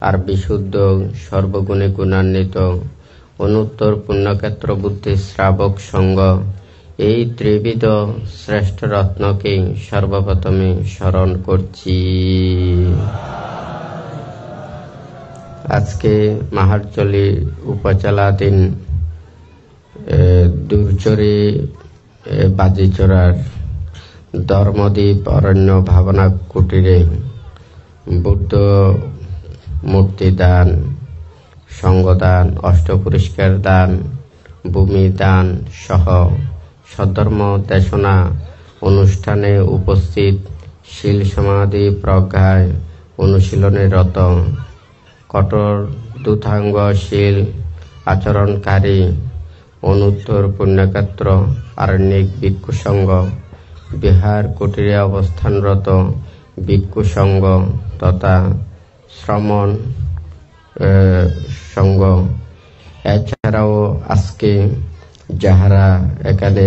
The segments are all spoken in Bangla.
আর বিশুদ্ধ সর্বগুণে গুণান্বিত অনুত্তর পুণ্যক্ষেত্র বুদ্ধি শ্রাবক সঙ্গ এই ত্রিবিধ শ্রেষ্ঠ রত্নকে সর্বপ্রথমে স্মরণ করছি। আজকে মাহারচলি উপজেলাধীন দুরচরি বাজিচড়ার ধর্মদ্বীপ অরণ্য ভাবনা কুটিরে বুদ্ধ মূর্তি দান, সঙ্গদান, অষ্টপুরস্কার দান, ভূমি দান সহ সধর্ম দেশনা অনুষ্ঠানে উপস্থিত শীল সমাধি প্রজ্ঞায় অনুশীলনে রত কঠোর দুতাঙ্গশীল আচরণকারী অনুত্তর পুণ্যক্ষেত্র আরণ্যিক ভিক্ষু সংঘ, বিহার কুটিরে অবস্থানরত ভিক্ষু সংঘ তথা শ্রমণ সংঘ, এছাড়াও আজকে যাহারা এখানে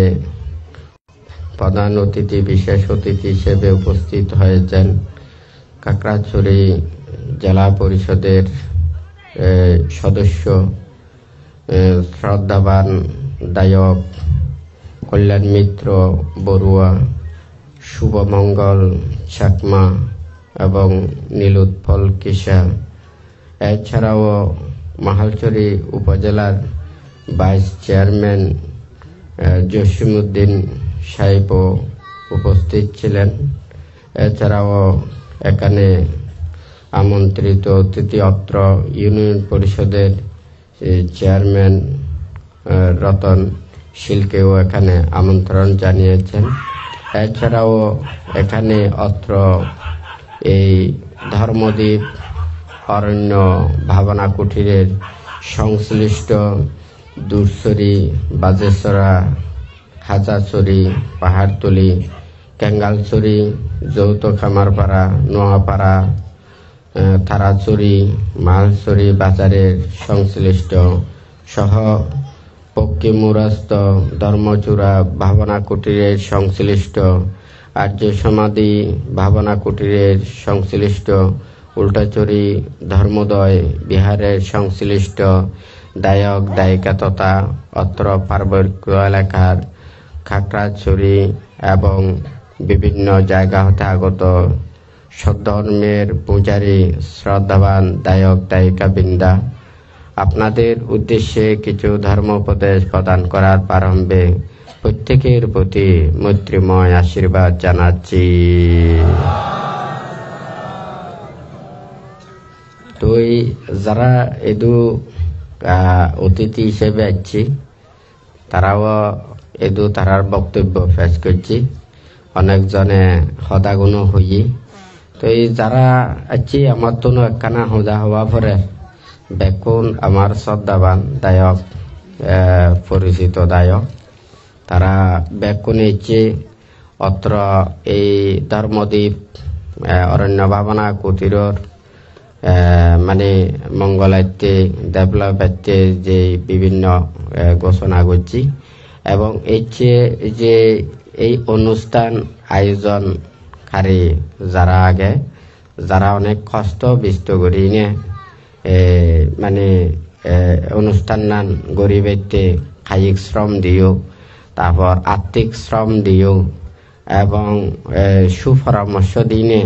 প্রধান অতিথি বিশেষ অতিথি হিসেবে উপস্থিত হয়েছেন, কাকড়াছড়ি জেলা পরিষদের সদস্য শ্রদ্ধাবান দায়ক কল্যাণ মিত্র বড়ুয়া, শুভমঙ্গল চাকমা এবং নীলোৎপল কিসা, এছাড়াও মাহালছড়ি উপজেলার ভাইস চেয়ারম্যান জসিমউদ্দিন সাহেবও উপস্থিত ছিলেন। এছাড়াও এখানে আমন্ত্রিত অতিথি অত্র ইউনিয়ন পরিষদের চেয়ারম্যান রতন শীলকেও এখানে আমন্ত্রণ জানিয়েছেন। এছাড়াও এখানে অত্র এই ধর্মদ্বীপ অরণ্য ভাবনা কুটিরের সংশ্লিষ্ট দুরচরি, বাজেছড়া, খাজাছড়ি, পাহাড়তলি, কেঙ্গালছড়ি, যৌথ খামারপাড়া, নোয়াপাড়া, থারাছড়ি, মালছড়ি বাজারের সংশ্লিষ্ট সহ পক্ষিমুরাস্ত ধর্মচূড়া ভাবনা কুটিরের সংশ্লিষ্ট আর্য সমাধি ভাবনা কুটিরের সংশ্লিষ্ট উল্টাচড়ি ধর্মোদয় বিহারের সংশ্লিষ্ট দায়ক দায়িকা তথা অত্র পার্বত্য এলাকার খাগড়াছড়ি এবং বিভিন্ন জায়গা হতে আগত সদ্ধর্মের পূজারী শ্রদ্ধাবান দায়ক দায়িকা বৃন্দা, আপনাদের উদ্দেশ্যে কিছু ধর্ম উপদেশ প্রদান করার প্রারম্ভে প্রত্যেকের প্রতি মৈত্রীময় আশীর্বাদ জানাচ্ছি। তো যারা এদু অতিথি হিসেবে আসছি তারাও এদু তারার বক্তব্য পেশ করছি, অনেকজনে হদাগুণ হই। তো এই যারা আসছি আমার তো একখানা হদা হওয়া পরে বেকুন আমার শ্রদ্ধাবান দায়ক পরিচিত দায়ক তারা বেকুন ইচ্ছে অত্র এই ধর্মদ্বীপ অরণ্য ভাবনা কুটিরর মানে মঙ্গলাইতে ডেভেলপে যে বিভিন্ন ঘোষণা করছি এবং যে এই অনুষ্ঠান আয়োজনকারী যারা আগে যারা অনেক কষ্ট বিষ্ট করি নে মানে অনুষ্ঠান নান গরিবেতে কায়িক শ্রম দিও, তারপর আর্থিক শ্রম দিও এবং সুপরামর্শ দিনে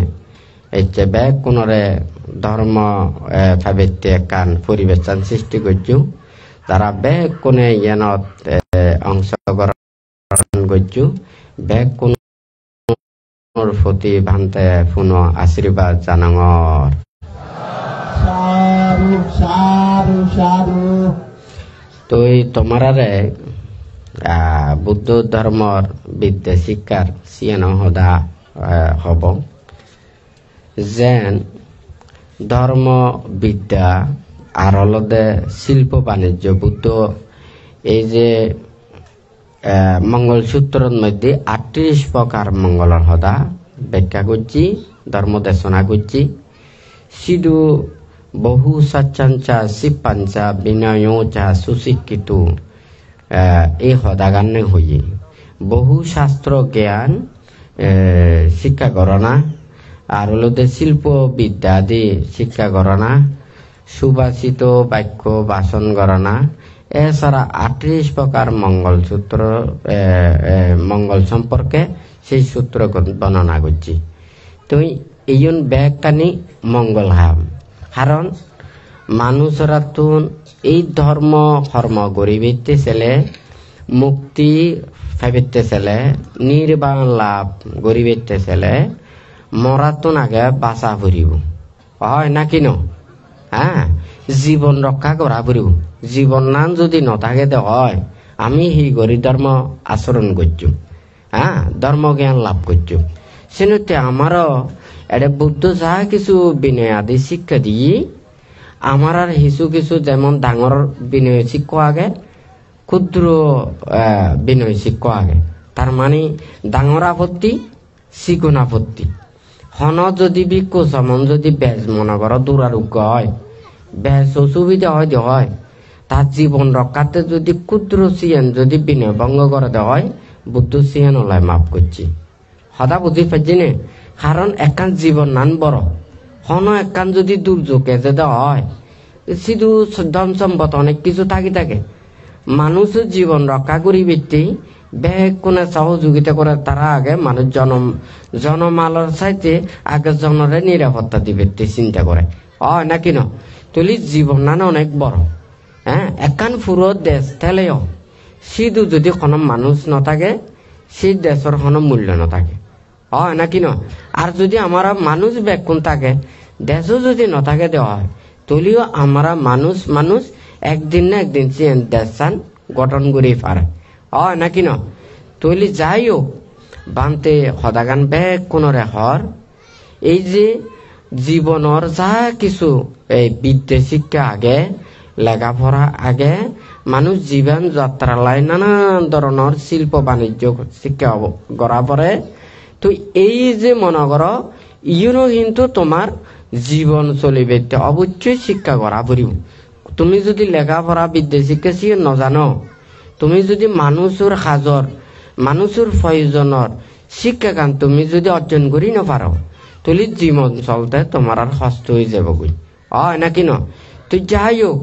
ব্যাগ কোনরে ধর্ম ভাবেতে কান পরিবেশন সৃষ্টি করছু, যারা ব্যাগ কোনে ইয়ানত অংশগ্রহণ করছু ব্যাগ কোন প্রতি ভান্তে পুনঃ আশীর্বাদ জানাঙর। তো তোমারে বুদ্ধ ধর্মর বিদ্যা শিক্ষার সিয়ান হদা হব যেন ধর্ম বিদ্যা আর অলদে শিল্প বাণিজ্য বুদ্ধ এই যে মঙ্গলসূত্রের মধ্যে 38 প্রকার মঙ্গলের হদা ব্যাখ্যা করছি, ধর্ম দেশনা করছি। সিধু বহু সচ্চাঞ্চা শিবপাঞ্চা বিনয়োচা সুশিক্ষিত এই হদাগান্নে হইয়ে বহু শাস্ত্র জ্ঞান শিক্ষা করনা আর হলো শিল্প বিদ্যা আদি শিক্ষা করনা সুবাসিত বাক্য বাসন গণনা এছাড়া 38 প্রকার মঙ্গলসূত্র মঙ্গল সম্পর্কে সেই সূত্র বর্ণনা করছি। তো এইন ব্যাগকানি মঙ্গল হাম, কারণ মানুষরা তো এই ধর্ম কর্ম গরিবেতে ছেলে মুক্তি ফাইবেতে ছেলে নির্বাণ লাভ গরিবেতে ছেলে মরাতুন আগে বাঁচা ফুরিব হয় না কিনো, হ্যাঁ জীবন রক্ষা করা ফুরিব। জীবন নান যদি নথাকে দে হয় আমি সেই গরি ধর্ম আচরণ করছু, হ্যাঁ ধর্ম জ্ঞান লাভ করছু। সেনুতে আমারও এটা বুদ্ধ যাহা কিছু বিনয় আদি শিক্ষা দিয়ে আমার আর কিছু কিছু যেমন ডাঙর বিনয় শিক্ষা আগে ক্ষুদ্র বিনয় শিক্ষা আগে। তার মানে ডাঙর আপত্তি চিকুণ আপত্তি হন যদি বিক্ষু সমন যদি বেজ মনে করো দুরারোগ্য হয় বেজ অসুবিধা হয় তার জীবন রক্ষাতে যদি ক্ষুদ্র সিয়ান যদি বিনয় ভঙ্গ করে দেওয়া হয় বুদ্ধ সিয়ান ওলাই মাফ করছি। সদা বুঝি পাচ্ছি নে, কারণ একখান জীবন নান বড় হন একখান যদি দুর্যোগে যে দেওয়া হয় শুধু ধন সম্পদ অনেক কিছু থাকে মানুষের জীবন রক্ষা করি ব্যক্তি ব্যাগ কোনে সহযোগিতা করে তারা আগে মানুষ জনমালের চাইতে আগে জনরে নিরাপত্তা দিবে চিন্তা করে হয় না কিনো। তুলি জীবন নান অনেক বড়, হ্যাঁ একখান পুরো দেশ থেলেও শুধু যদি কোনো মানুষ নথাকে সেই দেশের কোনো মূল্য নথাকে হয় না কিনো। আর যদি আমার মানুষ ব্যাকুণ থাকে দেশও যদি নথাকে দেওয়া হয় তলিও আমরা মানুষ একদিন না একদিন দেশ চান গঠন করে পারে হয় না কিনো। তলি যাই হোক বানতে সদাগান ব্যাগ কোনরে হর এই যে জীবনের যা কিছু এই বিদ্যা শিক্ষা আগে লেখাপড়া আগে মানুষ জীবন যাত্রালায় নানান ধরনের শিল্প বাণিজ্য শিক্ষা করা পরে তো এই যে মনে করো ইউনো কিন্তু তোমার জীবন চলিবে অবশ্যই শিক্ষা করা পড়িব। তুমি যদি লেখাপড়া বিদ্যা শিক্ষা শিখে নজানো, তুমি যদি মানুষের সাজর মানুষের প্রয়োজনের শিক্ষা গান তুমি যদি অর্জন করি নপারো তুলি জীবন চলতে তোমার আর কষ্ট হয়ে যাব গই হয় না কিনো। তো যাই হোক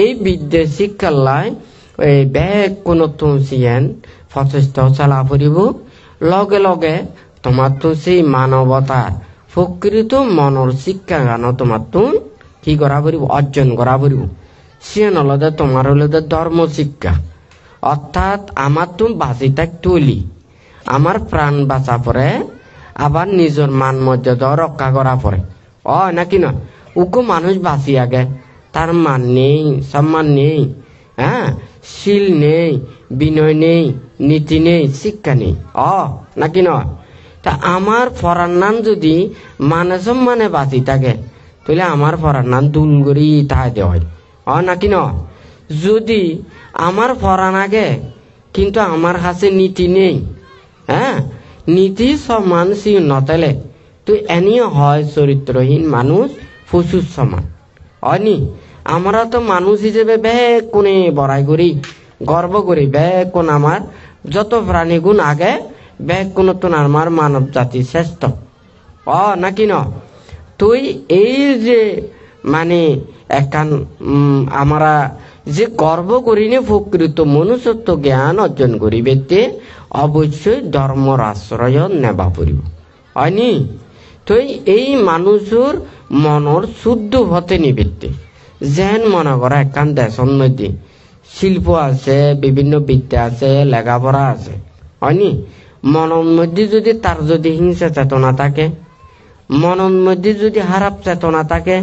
এই বিদ্যা শিক্ষার লাই এই ব্যাগ কোন তুলসিয়েন প্রচেষ্টা চালা ফুরিব লগে লগে তোমার তো সেই মানবতার প্রকৃত মনের শিক্ষা গান তোমার তো কি করা ফুরিব অর্জন করা ফুরিব। সিয়েন হলদে তোমার হলদে ধর্ম শিক্ষা, অর্থাৎ আমার তো বাঁচি থাক তুলি আমার প্রাণ বাঁচা পরে আবার নিজের মান মর্যাদা রক্ষা করা পরে হয় না কিনা। উকো মানুষ বাঁচি আগে তার মান নেই সম্মান নেই, হ্যাঁ শিল নেই বিনয় নেই নীতি নেই শিক্ষা নেই নাকি নয়। তা আমার ফরার নাম যদি মানে সম্মানে বাঁচি থাকে তাহলে আমার ফরার নাম দুল করি তাই দেওয়া হয় নাকি নয়। যদি আমার ফরান আগে কিন্তু আমার কাছে নীতি নেই, হ্যাঁ নীতি সমান সি নতেলে তো এনিও হয় চরিত্রহীন মানুষ পশুর সমান হয়নি। আমরা তো মানুষ হিসেবে ব্যাগ কোনে বড়াই করি গর্ব করি ব্যাগ কোন আমার যত প্রাণী গুণ আগে ব্যাগ কোন তো আমার মানব জাতি শ্রেষ্ঠ নাকি ন। তুই এই যে মানে একখান আমরা যে গর্ব করিনি প্রকৃত মনুষ্যত্ব জ্ঞান অর্জন করিবে অবশ্যই ধর্মর আশ্রয় নেবা পড়িব হয়নি। তো এই মানুষের মনের শুদ্ধ হতে নিবেতে যেন মনে করা একখান দেশের মধ্যে শিল্প আছে বিভিন্ন বিদ্যা আছে লেখাপড়া আছে হয়নি। মনের মধ্যে যদি তার যদি হিংসা চেতনা থাকে, মনের মধ্যে যদি খারাপ চেতনা থাকে,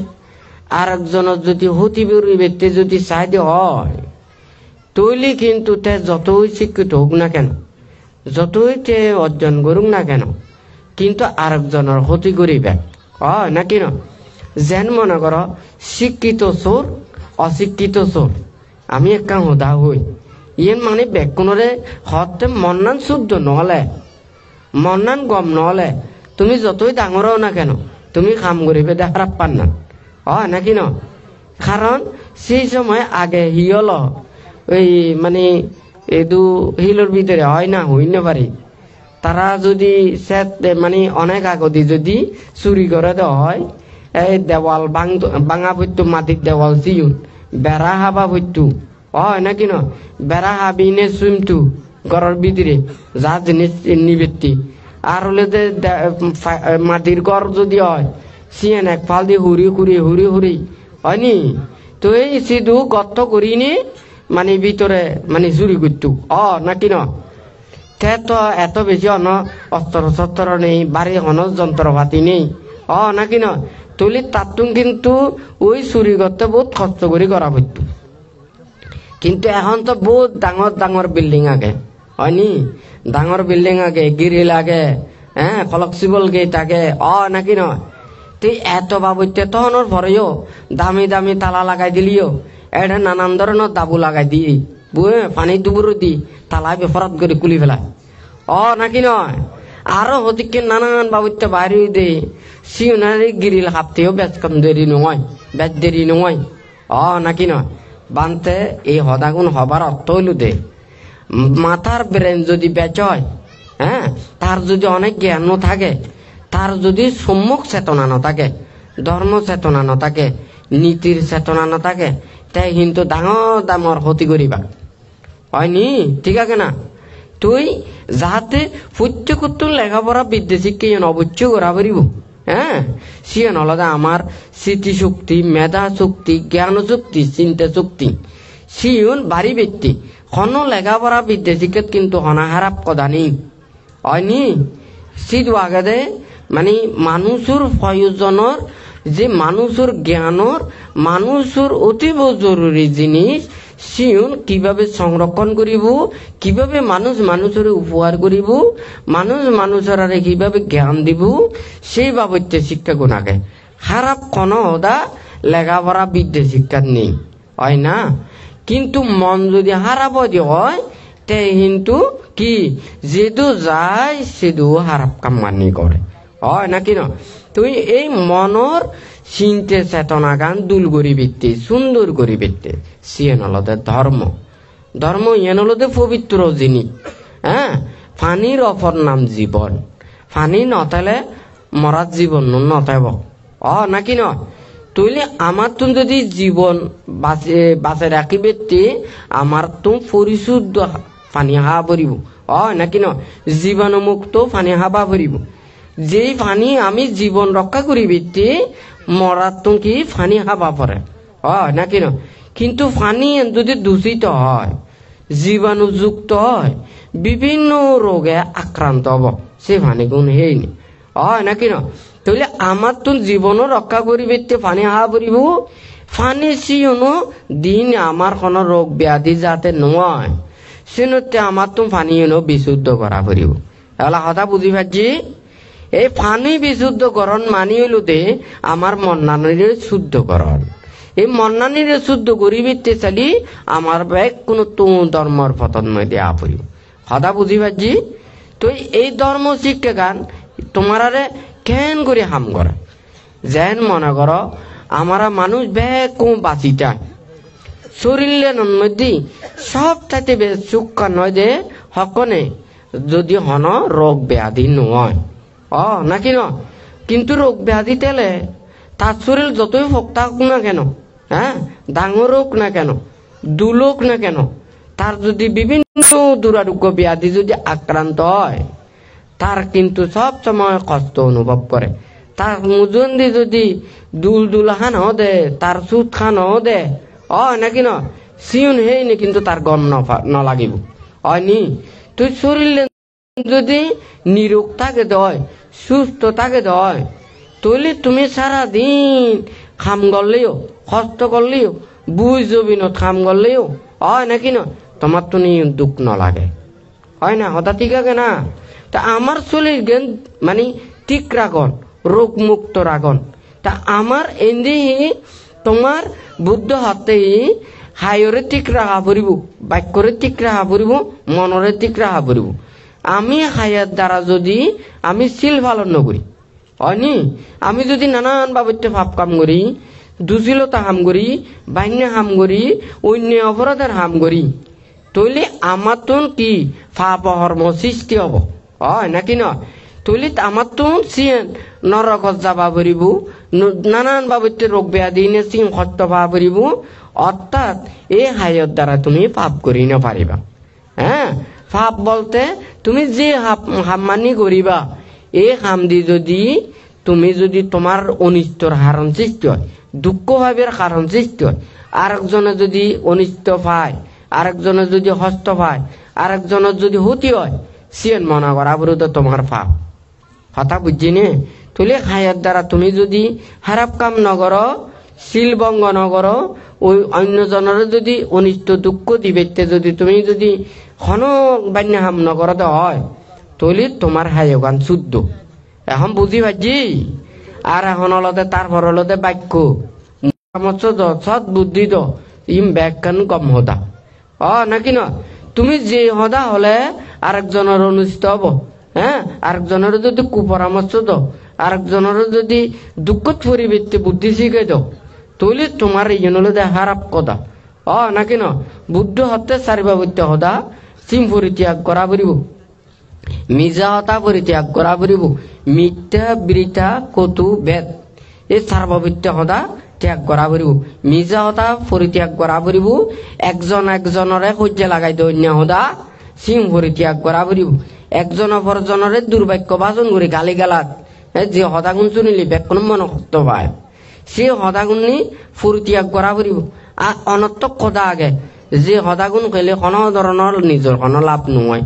আর একজনের যদি হতি বেরোইবে যদি চাইতে হয় তৈলি কিন্তু তে যতই শিক্ষিত হোক না কেন যতই তে অর্জন করুক না কেন কিন্তু আরেকজনের ক্ষতি করিবে নাকি না। যেন মনে করো শিক্ষিত চোর অশিক্ষিত চোর আমি একটা হোদা হই ইয়েন মানে বেকুনরে হতে মন্নান শুদ্ধ নহলে মন্নান গম নহলে তুমি যতই ডাঙর হও না কেন তুমি কাম করিবে দে খারাপ পান না নাকি ন। কারণ সেই সময় আগে হিয়ল ওই মানে এদু হিলর ভিতরে হয় না হইতে পারে তারা যদি মানে অনেক আগতি যদি চুরি করে দেওয়া হয় এই দেওয়াল ভাঙা পড়তো, মাটির দেওয়াল চিউন বেড়া হাবা পড়তো, হয় নাকি ন বেড়া হাবি নে চুমতু ঘরের ভিতরে যা জিনিস নিবেতি। আর হলে যে মাটির ঘর যদি হয় সিয়েন এক ফাল দিয়ে হুড়ি হুড়ি হয়নি, তো এই সিধু গর্ত করিনি মানে ভিতরে মানে চুরি করতো, নাকি ন। তো এত বেশি অস্ত্র শস্ত্র নেই, বাড়ি যন্ত্রপাতি নেই, নাকি ন। তুলি তাতুন কিন্তু ওই চুরি করতে বহুত কষ্ট করে করা হইতো। কিন্তু এখন তো বহুত ডাঙর ডাঙর বিল্ডিং আগে, হয়নি, ডাঙর বিল্ডিং আগে, গিরিল আগে, হ্যাঁ, ফ্লেক্সিবল গেট আগে, নাকি ন। তুই এত বাবুতে তখনের পরেও দামি দামি তালা লাগাই দিলিও, এটা নানান ধরনের দাবু লাগাই দিয়ে বুয়ে পানি দুপুরও দি তালা বেফরাত করে কুলি ফেলায়, নাকি নয়। আরো হতিকে নানান বাবুতে বাইরে দে সিউনারি গিরিল হাপতেও বেশ কম দেরি নয়, বেশ দেরি নয়, নাকি নয়। বানতে এই হদাগুন হবার অর্থ হইল দে মাথার ব্রেন যদি বেচ হয়, হ্যাঁ, তার যদি অনেক জ্ঞান থাকে, তার যদি সম্মুখ চেতনা ন থাকে, ধর্ম চেতনা ন থাকে, নীতির চেতনা ন থাকে, তাই কিন্তু ডাঙর দামর ক্ষতি করিবা, হয়নি, ঠিক আছে না। তুই যাহাতে প্রত্যেকত্ব লেখাপড়া বিদ্বেষী কে অবশ্য করা পারিব, হ্যাঁ, সিয়ে নলদা আমার স্মৃতি শক্তি, মেধা শক্তি, জ্ঞান শক্তি, চিন্তা শক্তি সিউন বাড়ি ব্যক্তি হন লেখাপড়া বিদ্বেষীকে কিন্তু হনা হারাপ কথা নেই, হয়নি। সিধু আগে দে মানে মানুষের প্রয়োজনের যে মানুষের জ্ঞানের মানুষের অতীব জরুরি জিনিস সিউন কিভাবে সংরক্ষণ করিব, কিভাবে মানুষ মানুষের উপহার করিব, মানুষ মানুষের কিভাবে জ্ঞান দিব, সেই বাবদে শিক্ষা গুণাকে খারাপ কোন ওদা লেখাপড়া বিদ্যা শিক্ষা নেই, হয় না। কিন্তু মন যদি হারাপ হয় তে কিন্তু কি যেদু যায় সেদু হারাপ কামানি করে, হয় নাকি ন। তুই এই মনের চিন্তে চেতনা গান দুল করি বিত্তে সুন্দর করি বিত্তে সিয়েন হলদে ধর্ম। ধর্ম ইয়েন হলদে পবিত্র জিনিস, হ্যাঁ, পানির অপর নাম জীবন, পানি নতালে মরার জীবন নতাইব, নাকি ন। তুইলে আমার তুমি যদি জীবন বাঁচে রাখিবে আমার তুমি পরিশুদ্ধ পানি হাওয়া পরিব, নাকি ন, জীবাণুমুক্ত পানি হাওয়া পরিব। যেই পানি আমি জীবন রক্ষা করিবে মরার তো কি পানি হাওয়া পরে, নাকি ন। কিন্তু পানি যদি দূষিত হয়, জীবাণুযুক্ত হয়, বিভিন্ন রোগে আক্রান্ত হব, সে পানি গুণ হয়নি, নাকি ন। তাহলে আমার তো জীবনও রক্ষা করিবে পানি হাওয়া পরিব, পানি সিওনো দিন আমার কোন রোগ ব্যাধি যাতে নয় সেনতে আমার তো পানি বিশুদ্ধ করা পরিব। তাহলে কথা বুঝি পাচ্ছি, এই পানি বিশুদ্ধ করণ মানি হইলতে আমার মন্নানির শুদ্ধকরণ। এই মন্নানির শুদ্ধ করিবে চালি আমার ব্যাগ কোন তো ধর্মর পতন দেওয়া পড়িব, কথা বুঝি পাচ্ছি। তো এই ধর্ম শিক্ষা গান তোমার কেন করে হাম করে যেন মনে করো আমরা মানুষ ব্যাগ কোন বাঁচিটা শরীরের মধ্যে সব থাকতে বেশ সুখা নয় যে হকনে যদি হন রোগ ব্যাধি নয়, নাকি ন। কিন্তু রোগ ব্যাধি তেলে তার শরীর যতই ফোকতা হোক না কেন, হ্যাঁ, ডাঙর হোক না কেন, দুলোক না কেন, তার যদি বিভিন্ন দুরারোগ্য ব্যাধি যদি আক্রান্ত হয় তার কিন্তু সব সময় কষ্ট অনুভব করে। তার মুজন্দি যদি দুল খান দে, তার সুদ খান দে, নাকি ন, সিউন হেইনি কিন্তু তার গণ ন লাগিব, হয়নি। তুই শরীর যদি নিরোগ থাকে দয়, সুস্থ থাকে দয়, তাহলে তুমি সারা দিন খাম করলেও কষ্ট করলেও বুঝ জবিনত খাম করলেও, নাকি ন, তোমার তো দুঃখ ন লাগে, হয় না, হঠাৎ ঠিক আছে না। তা আমার শরীর জ্ঞান মানে ঠিক রাখন, রোগ মুক্ত রাখন। তা আমার এন্দি তোমার বুদ্ধ হাতে হায়রে ঠিক রাখা পড়িব, বাক্যরে ঠিক রাখা পড়িব, মনরে ঠিক রাখা পড়িব। আমি হায়ার দ্বারা যদি আমি শিল পালন নকরি, হয়নি, আমি যদি নানান বাবদে ভাব কাম করি, দুশীলতা হাম করি, বান্য হাম করি, অন্য অপরাধের হাম করি, তৈলে আমার তো কি পাপ কর্ম সৃষ্টি হব, নাকি ন। তৈলে আমার তো সিয়েন নরকত যাবা পারিব, নানান বাবুতে রোগ ব্যাধি নে সিং কষ্ট পাওয়া পারিব অর্থাৎ এই হায়র দ্বারা তুমি পাপ করি না পারিবা হ্যাঁ পাপ বলতে তুমি যে হাম্মানি করিবা এই হাম দি যদি তোমার অনিষ্টর কারণ সৃষ্টি হয় দুঃখ ভাবের কারণ সৃষ্টি হয় আরেকজনে যদি অনিষ্ট পায় আরেকজনে যদি হস্ত পায় আরেকজনের যদি হতি হয় সিয়েন মনে করা বলতে তোমার পাপ কথা বুঝছিনি তুলে হায়ার দ্বারা তুমি যদি খারাপ কাম নগর শিলভঙ্গ নগর ওই অন্যজনের যদি অনিষ্ট দুঃখ দিবে যদি তুমি যদি ক্ষণ বান্য হাম নগরতে হয় তৈলি তোমার হায়গান শুদ্ধ এখন বুঝি পাচ্ছি আর এখন হলতে তারপর হলতে বাক্য সৎ বুদ্ধি তো ইম ব্যাখ্যান কম হতা নাকি না তুমি যে হদা হলে আরেকজনের অনিষ্ট হব হ্যাঁ আরেকজনের যদি কুপরামর্শ দাও আরেকজনের যদি দুঃখ পরিবৃত্তি বুদ্ধি শিখে দাও তৈলি তোমার এই হলে খারাপ কথা নাকি না বুদ্ধ হতে সারিবাবত্য হদা সিম পরিত্যাগ করা পড়িব মিজা হতা পরিত্যাগ করা পড়িব মিথ্যা বৃথা কটু বেদ এই সার্ববৃত্য হদা ত্যাগ করা পড়িব মিজা হতা পরিত্যাগ করা পড়িব একজন একজনরে সহ্য লাগাই অন্য হদা সিম পরিত্যাগ করা পড়িব একজন অপরজনরে দুর্ভাগ্য ভাষণ করে গালি গালাত যে হদাগুণ শুনিলি বেকন মন কষ্ট পায় সে হদাগুণি পরিত্যাগ করা পড়িব আর অনর্থক কথা আগে যে হদাগুণ খেলে কোনো ধরনের নিজের কোনো লাভ নহয়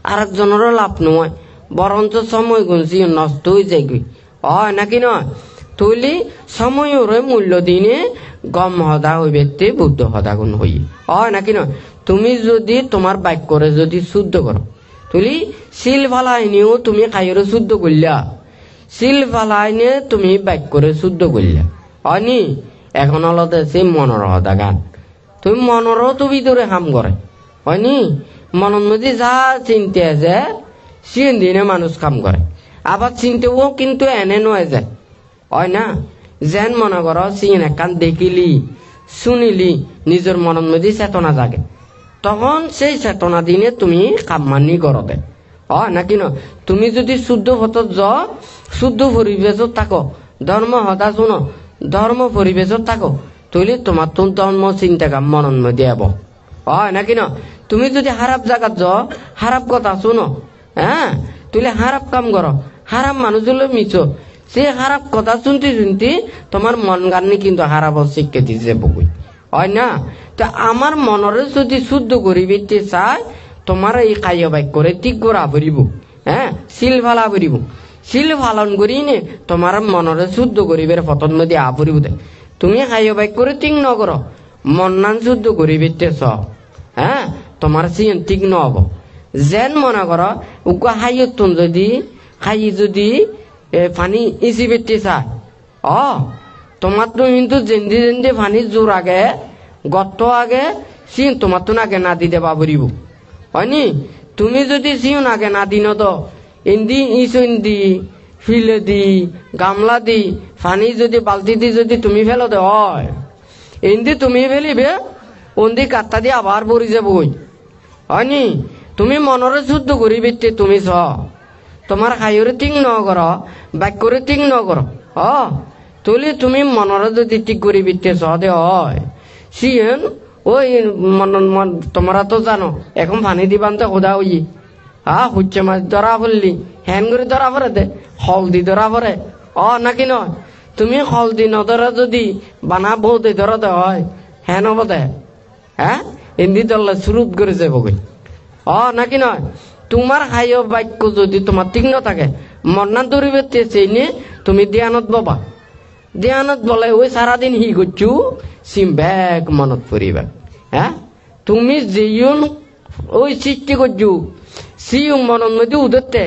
আরেকজনেরও লাভ নহয় বরঞ্চ সময় গুনছি নষ্ট হয়ে যায়গি নাকি নয় তৈলি সময়র মূল্য দিনে গম হদা হইবে বুদ্ধ হদাগুণ হই নাকি নয় তুমি যদি তোমার বাক্যরে যদি শুদ্ধ করো তুলি শিল ফালাইনিও তুমি খাইরে শুদ্ধ করলা শিল ফালাইনে তুমি বাক্যরে শুদ্ধ করলা হয়নি এখন হলতে সে মনের হদা গান তুমি মনেরও তো ভিতরে হাম করে হয়নি মনের মধ্যে যা চিন্তা আছে সিন দিনে মানুষ কাম করে আবার চিন্তাও কিন্তু এনে নয় যায় হয় না যেন মনে করো সিন একান দেখিলি শুনিলি নিজের মনের মধ্যে চেতনা জাগে তখন সেই চেতনা দিনে তুমি কামমানি করো দে নাকি না তুমি যদি শুদ্ধ হতো শুদ্ধ পরিবেশত থাকো ধর্ম হতা শুনো ধর্ম পরিবেশত থাকো তৈলে তোমার তো ধর্ম চিন্তা কাম মনের মধ্যে আব নাকি না তুমি যদি খারাপ জায়গা খারাপ কথা শুনো হ্যাঁ তুলে খারাপ কাম করো খারাপ মানুষ মিছো সে খারাপ কথা শুনতে শুনতে তোমার মন গানি কিন্তু খারাপ শিক্ষা দিছে বকুই হয় না তো আমার মনরে যদি শুদ্ধ করিবিতে চাই তোমার এই কায় বাক্য করে ঠিক করা পড়িব হ্যাঁ শিল ফালা পড়িব শিল ফালন করি নে তোমার মনরে শুদ্ধ করিবের পতন মধ্যে আপরিব দে তুমি কায় বাক্য করে ঠিক নকর মন নান শুদ্ধ করিবিতে চ হ্যাঁ তোমার সিন ঠিক নহব যেন মনে কর উকা হাইয়তুন যদি পানি ইসি বেটে চায় তোমার তো কিন্তু যেন্দি পানি জোর আগে গত আগে সিন তোমার তো আগে না দিতে পারিব হয়নি তুমি যদি সিন আগে না দিন তো ইন্দি ইসি ফিলে দি গামলা দি পানি যদি বালতি দি যদি তুমি ফেলো দে হয় ইন্দি তুমি ফেলিবে ওন্দি কাট্টা দিয়ে আবার পড়ি যাবই হয়নি তুমি মনরে শুদ্ধ করিবে তুমি চ তোমার খাইরে ঠিক নকর বাক্যরে ঠিক নকর তুলি তুমি মনরে যদি ঠিক করিবে চ দে হয় সিয়েন ওই তোমরা তো জানো এখন পানি দিবান্তে খোদা হই হুচ্ছে মাছ ধরা পড়লি হ্যান করে ধরা পড়ে দে হলদি ধরা পড়ে নাকি নয় তুমি হলদি নধরা যদি বানা বৌতে ধরা দে হয় হ্যান হব দে হ্যাঁ এমনি দল্লা শুরুত করে যাবো নাকি নয় তোমার হাই বাক্য যদি তোমার ঠিক না থাকে মন্নান ধরিবে চেয়ে তুমি ধ্যানত বাবা ধ্যানত বলে ওই সারাদিন হি করছু সিম ব্যাগ মনত পড়িবে হ্যাঁ তুমি যেইন ওই সৃষ্টি করছু সিউন মনের মধ্যে উদতে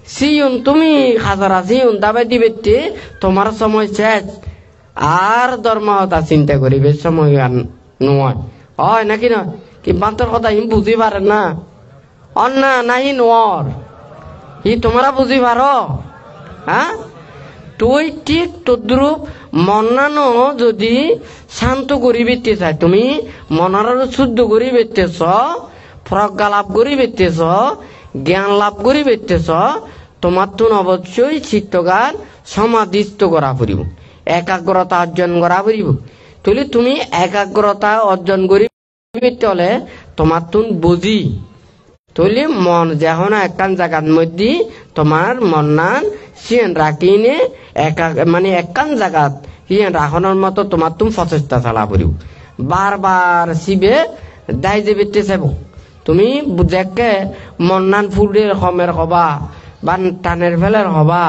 সিউন তুমি হাজারা সিউন দাবাই দিবে তোমার সময় শেষ আর ধর্মতা চিন্তা করিবে সময় আর নয় নাকি না কি বান্তর কথা ইম বুঝি পারে না অন্না নাই নর ই তোমরা বুঝি পারো হ্যাঁ তুই ঠিক তদ্রুপ মনানো যদি শান্ত করি বেতে চাই তুমি মনার শুদ্ধ করি বেতেছ প্রজ্ঞা লাভ করি বেতেছ জ্ঞান লাভ করি বেতেছ তোমার তো অবশ্যই চিত্তগান সমাধিস্থ করা পড়িব একাগ্রতা অর্জন করা পারিব তুলি তুমি একাগ্রতা অর্জন করিতে হলে তোমার তুন বুঝি তুলি মন যখন একখান জায়গার মধ্যে তোমার মন নান সিয়েন রাখিনে মানে একখান জায়গাত সিয়েন রাখনের মতো তোমার তুমি প্রচেষ্টা চালা পারিব বারবার শিবে দায় যে বেটে চাইব তুমি দেখে মন নান ফুলের হমের হবা বা টানের ফেলের হবা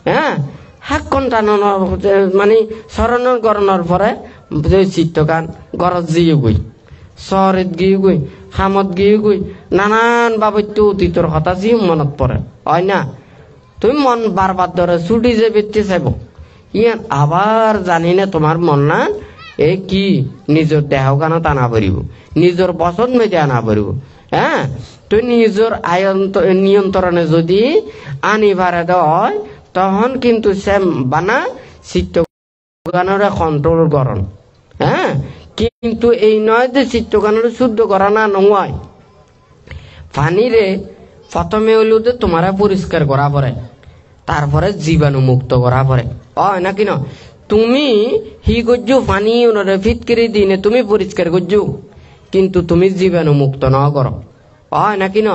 হ্যাঁ হাক্কন টানোর মানে স্মরণের গরণের পরে চিত্তকান গরজ গিয়ে গই শহরেত গিয়ে গই খামত গিয়ে গই নানান বাবত্য অতীতর কথা যি মনত পড়ে হয় না তুমি মন বারবার ধরে ছুটি যে বেটে চাইব ইয়ান আবার জানি না তোমার মন না এই কি নিজের দেহ গানত আনা পারিব নিজের পছন্দ মেজে আনা পারিব হ্যাঁ তুই নিজের নিয়ন্ত্রণে যদি আনিবারে হয় তখন কিন্তু সে বানা চিত্ত গানরে কন্ট্রোল করন হ্যাঁ কিন্তু এই নয় যে চিত্ত গানরে শুদ্ধ করা না নয় পানিরে প্রথমে হইল যে তোমারা পরিষ্কার করা পরে তারপরে জীবাণু মুক্ত করা পরে হয় নাকি না তুমি হি করছো পানি ওনারে ফিট করে দিনে তুমি পরিষ্কার করছো কিন্তু তুমি জীবাণু মুক্ত ন করো হয় নাকি না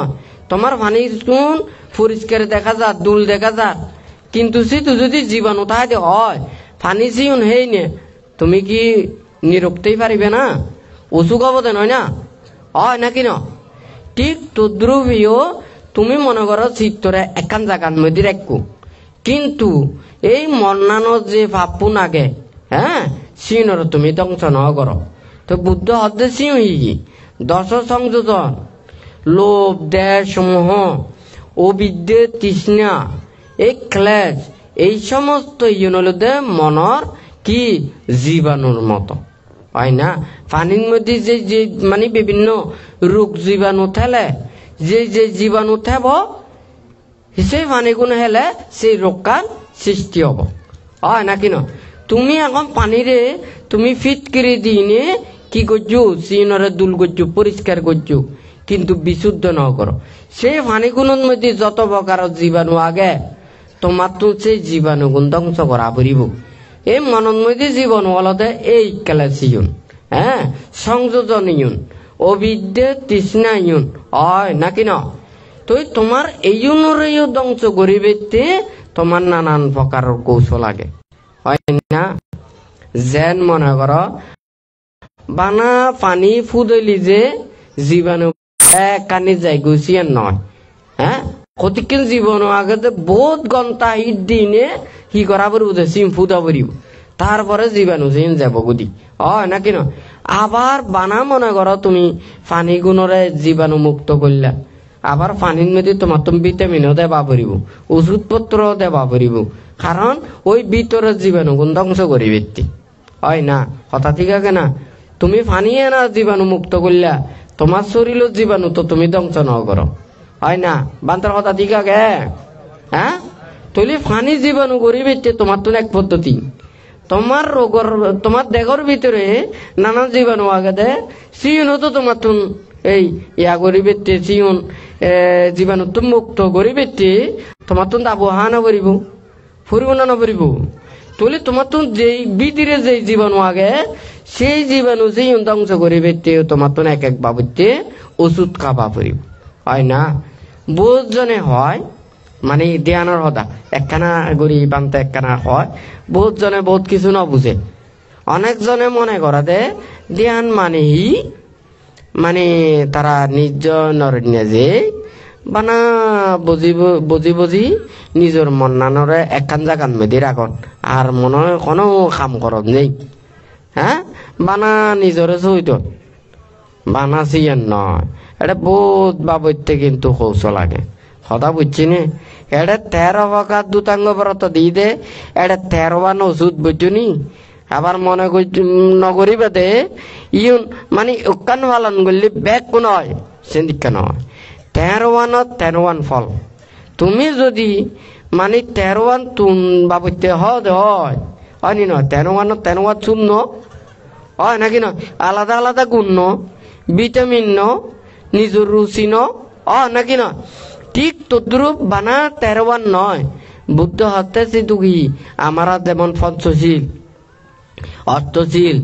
তোমার পানি শুন পরিষ্কার দেখা যা দুল দেখা যা কিন্তু সেতু যদি জীবাণু তাহলে হয় পানি চিউন হেই নে তুমি কি নিরুক্তেই পারিবে না অসুখ অবদান হয় না হয় নাকি না ঠিক তদ্রুপীয় তুমি মনে করো চিত্তরে একান জায়গার মধ্যে রাখো কিন্তু এই মন্নানোর যে ভাবপু নাগে হ্যাঁ সিনর তুমি ধ্বংস ন করো তো বুদ্ধ হদ্দে সিও হি দশ সংযোজন লোভ দেশ মোহ অবিদ্যে তৃষ্ণা এই ক্লেশ এই সমস্ত ইউনলদে মনর কি জীবাণুর মতো হয় না পানির মধ্যে যে যে মানে বিভিন্ন রোগ জীবাণু থেলে যে যে জীবাণু থেব সেই পানিগুণ হেলে সেই রোগকার সৃষ্টি হব হয় নাকি না তুমি এখন পানিরে তুমি ফিট করে দিনে কি করছো সিনরে দুল করছো পরিষ্কার করছো কিন্তু বিশুদ্ধ ন করো সেই পানিগুণের মধ্যে যত প্রকার জীবাণু আগে তোমার তো সেই জীবাণুগুণ ধ্বংস করা পড়িব এই মনের মধ্যে জীবাণু হলতে এই ক্যালসিয়ন হ্যাঁ সংযোজন ইউন অবিদ্যে তৃষ্ণা ইউন হয় নাকি না তো তোমার এই ইউনরেও ধ্বংস করিবে তোমার নানান প্রকার কৌশল লাগে হয় না যেন মনে কর বানা পানি ফুদলি যে জীবাণু কানি যাই গুছিয়ে নয় হ্যাঁ কতিকেন জীবন আগে বহুত ঘন্টা হিট দিনে কি করা পারব সিম ফুদা পারিব তারপরে জীবাণু সিম যাব গুদি হয় নাকি না আবার বানা মনে করো তুমি পানি গুণরে জীবাণু মুক্ত করলা আবার পানির মধ্যে তোমার তুমি ভিটামিনও দেবা পারিব ওষুধপত্র দেবা পারিব কারণ ওই ভিতরের জীবাণু গুণ ধ্বংস করিবে হয় না কথা ঠিক আছে না তুমি পানি না জীবাণু মুক্ত করলা তোমার শরীরের জীবাণু তো তুমি ধ্বংস ন করো হয় না বান্তার কথা ঠিক আছে হ্যাঁ তুলি পানি জীবাণু করিবে তোমার তো এক পদ্ধতি তোমার রোগর তোমার দেহর ভিতরে নানা জীবাণু আগে দে সিউন তো তোমার তুন এই ইয়া করিবে সিউন জীবাণু তো মুক্ত করিবে তোমার তুন আবহাওয়া না করিব ফুরিব না নপরিব তুলি তোমার তুন যেই ভিতরে যেই জীবাণু আগে সেই জীবাণু সেই ধ্বংস করিবে তোমার তুন এক এক বাবুতে ওষুধ খাবা পড়িব হয় না বহুত জনে হয় মানে ধ্যানের হদা একখানা গড়ি বানতে একখানা হয় বহুত জনে বহুত কিছু না বুঝে অনেক জনে মনে করা দে ধ্যান মানে মানে তারা নির্জনের যে বানা বুঝি বুঝি নিজের মন নানরে একখান জাগান মেদি রাখন আর মনে হয় কোনো কাম করত নেই হ্যাঁ বানা নিজরে চইত বানা চিয়েন নয় এটা বহুত বাবইতে কিন্তু কৌশল লাগে কথা বুঝছি নি এটা 13 প্রকার দুতাঙ্গ ব্রত দিয়ে দে এটা 13 ওষুধ বুঝুনি আবার মনে নগরী বেদে ইউন মানে উকান পালন করলে ব্যাগ কোন হয় সেদিকা নয় 13 ফল তুমি যদি মানে 13 তুন বাবইতে হয় হয়নি নয় 13 শূন্য হয় নাকি না আলাদা আলাদা গুণ ভিটামিন নিজের রুচি নাকি না ঠিক তদ্রুপ বানা 13 নয় বুদ্ধ হতে তুই আমার যেমন পঞ্চশীল অষ্টশীল,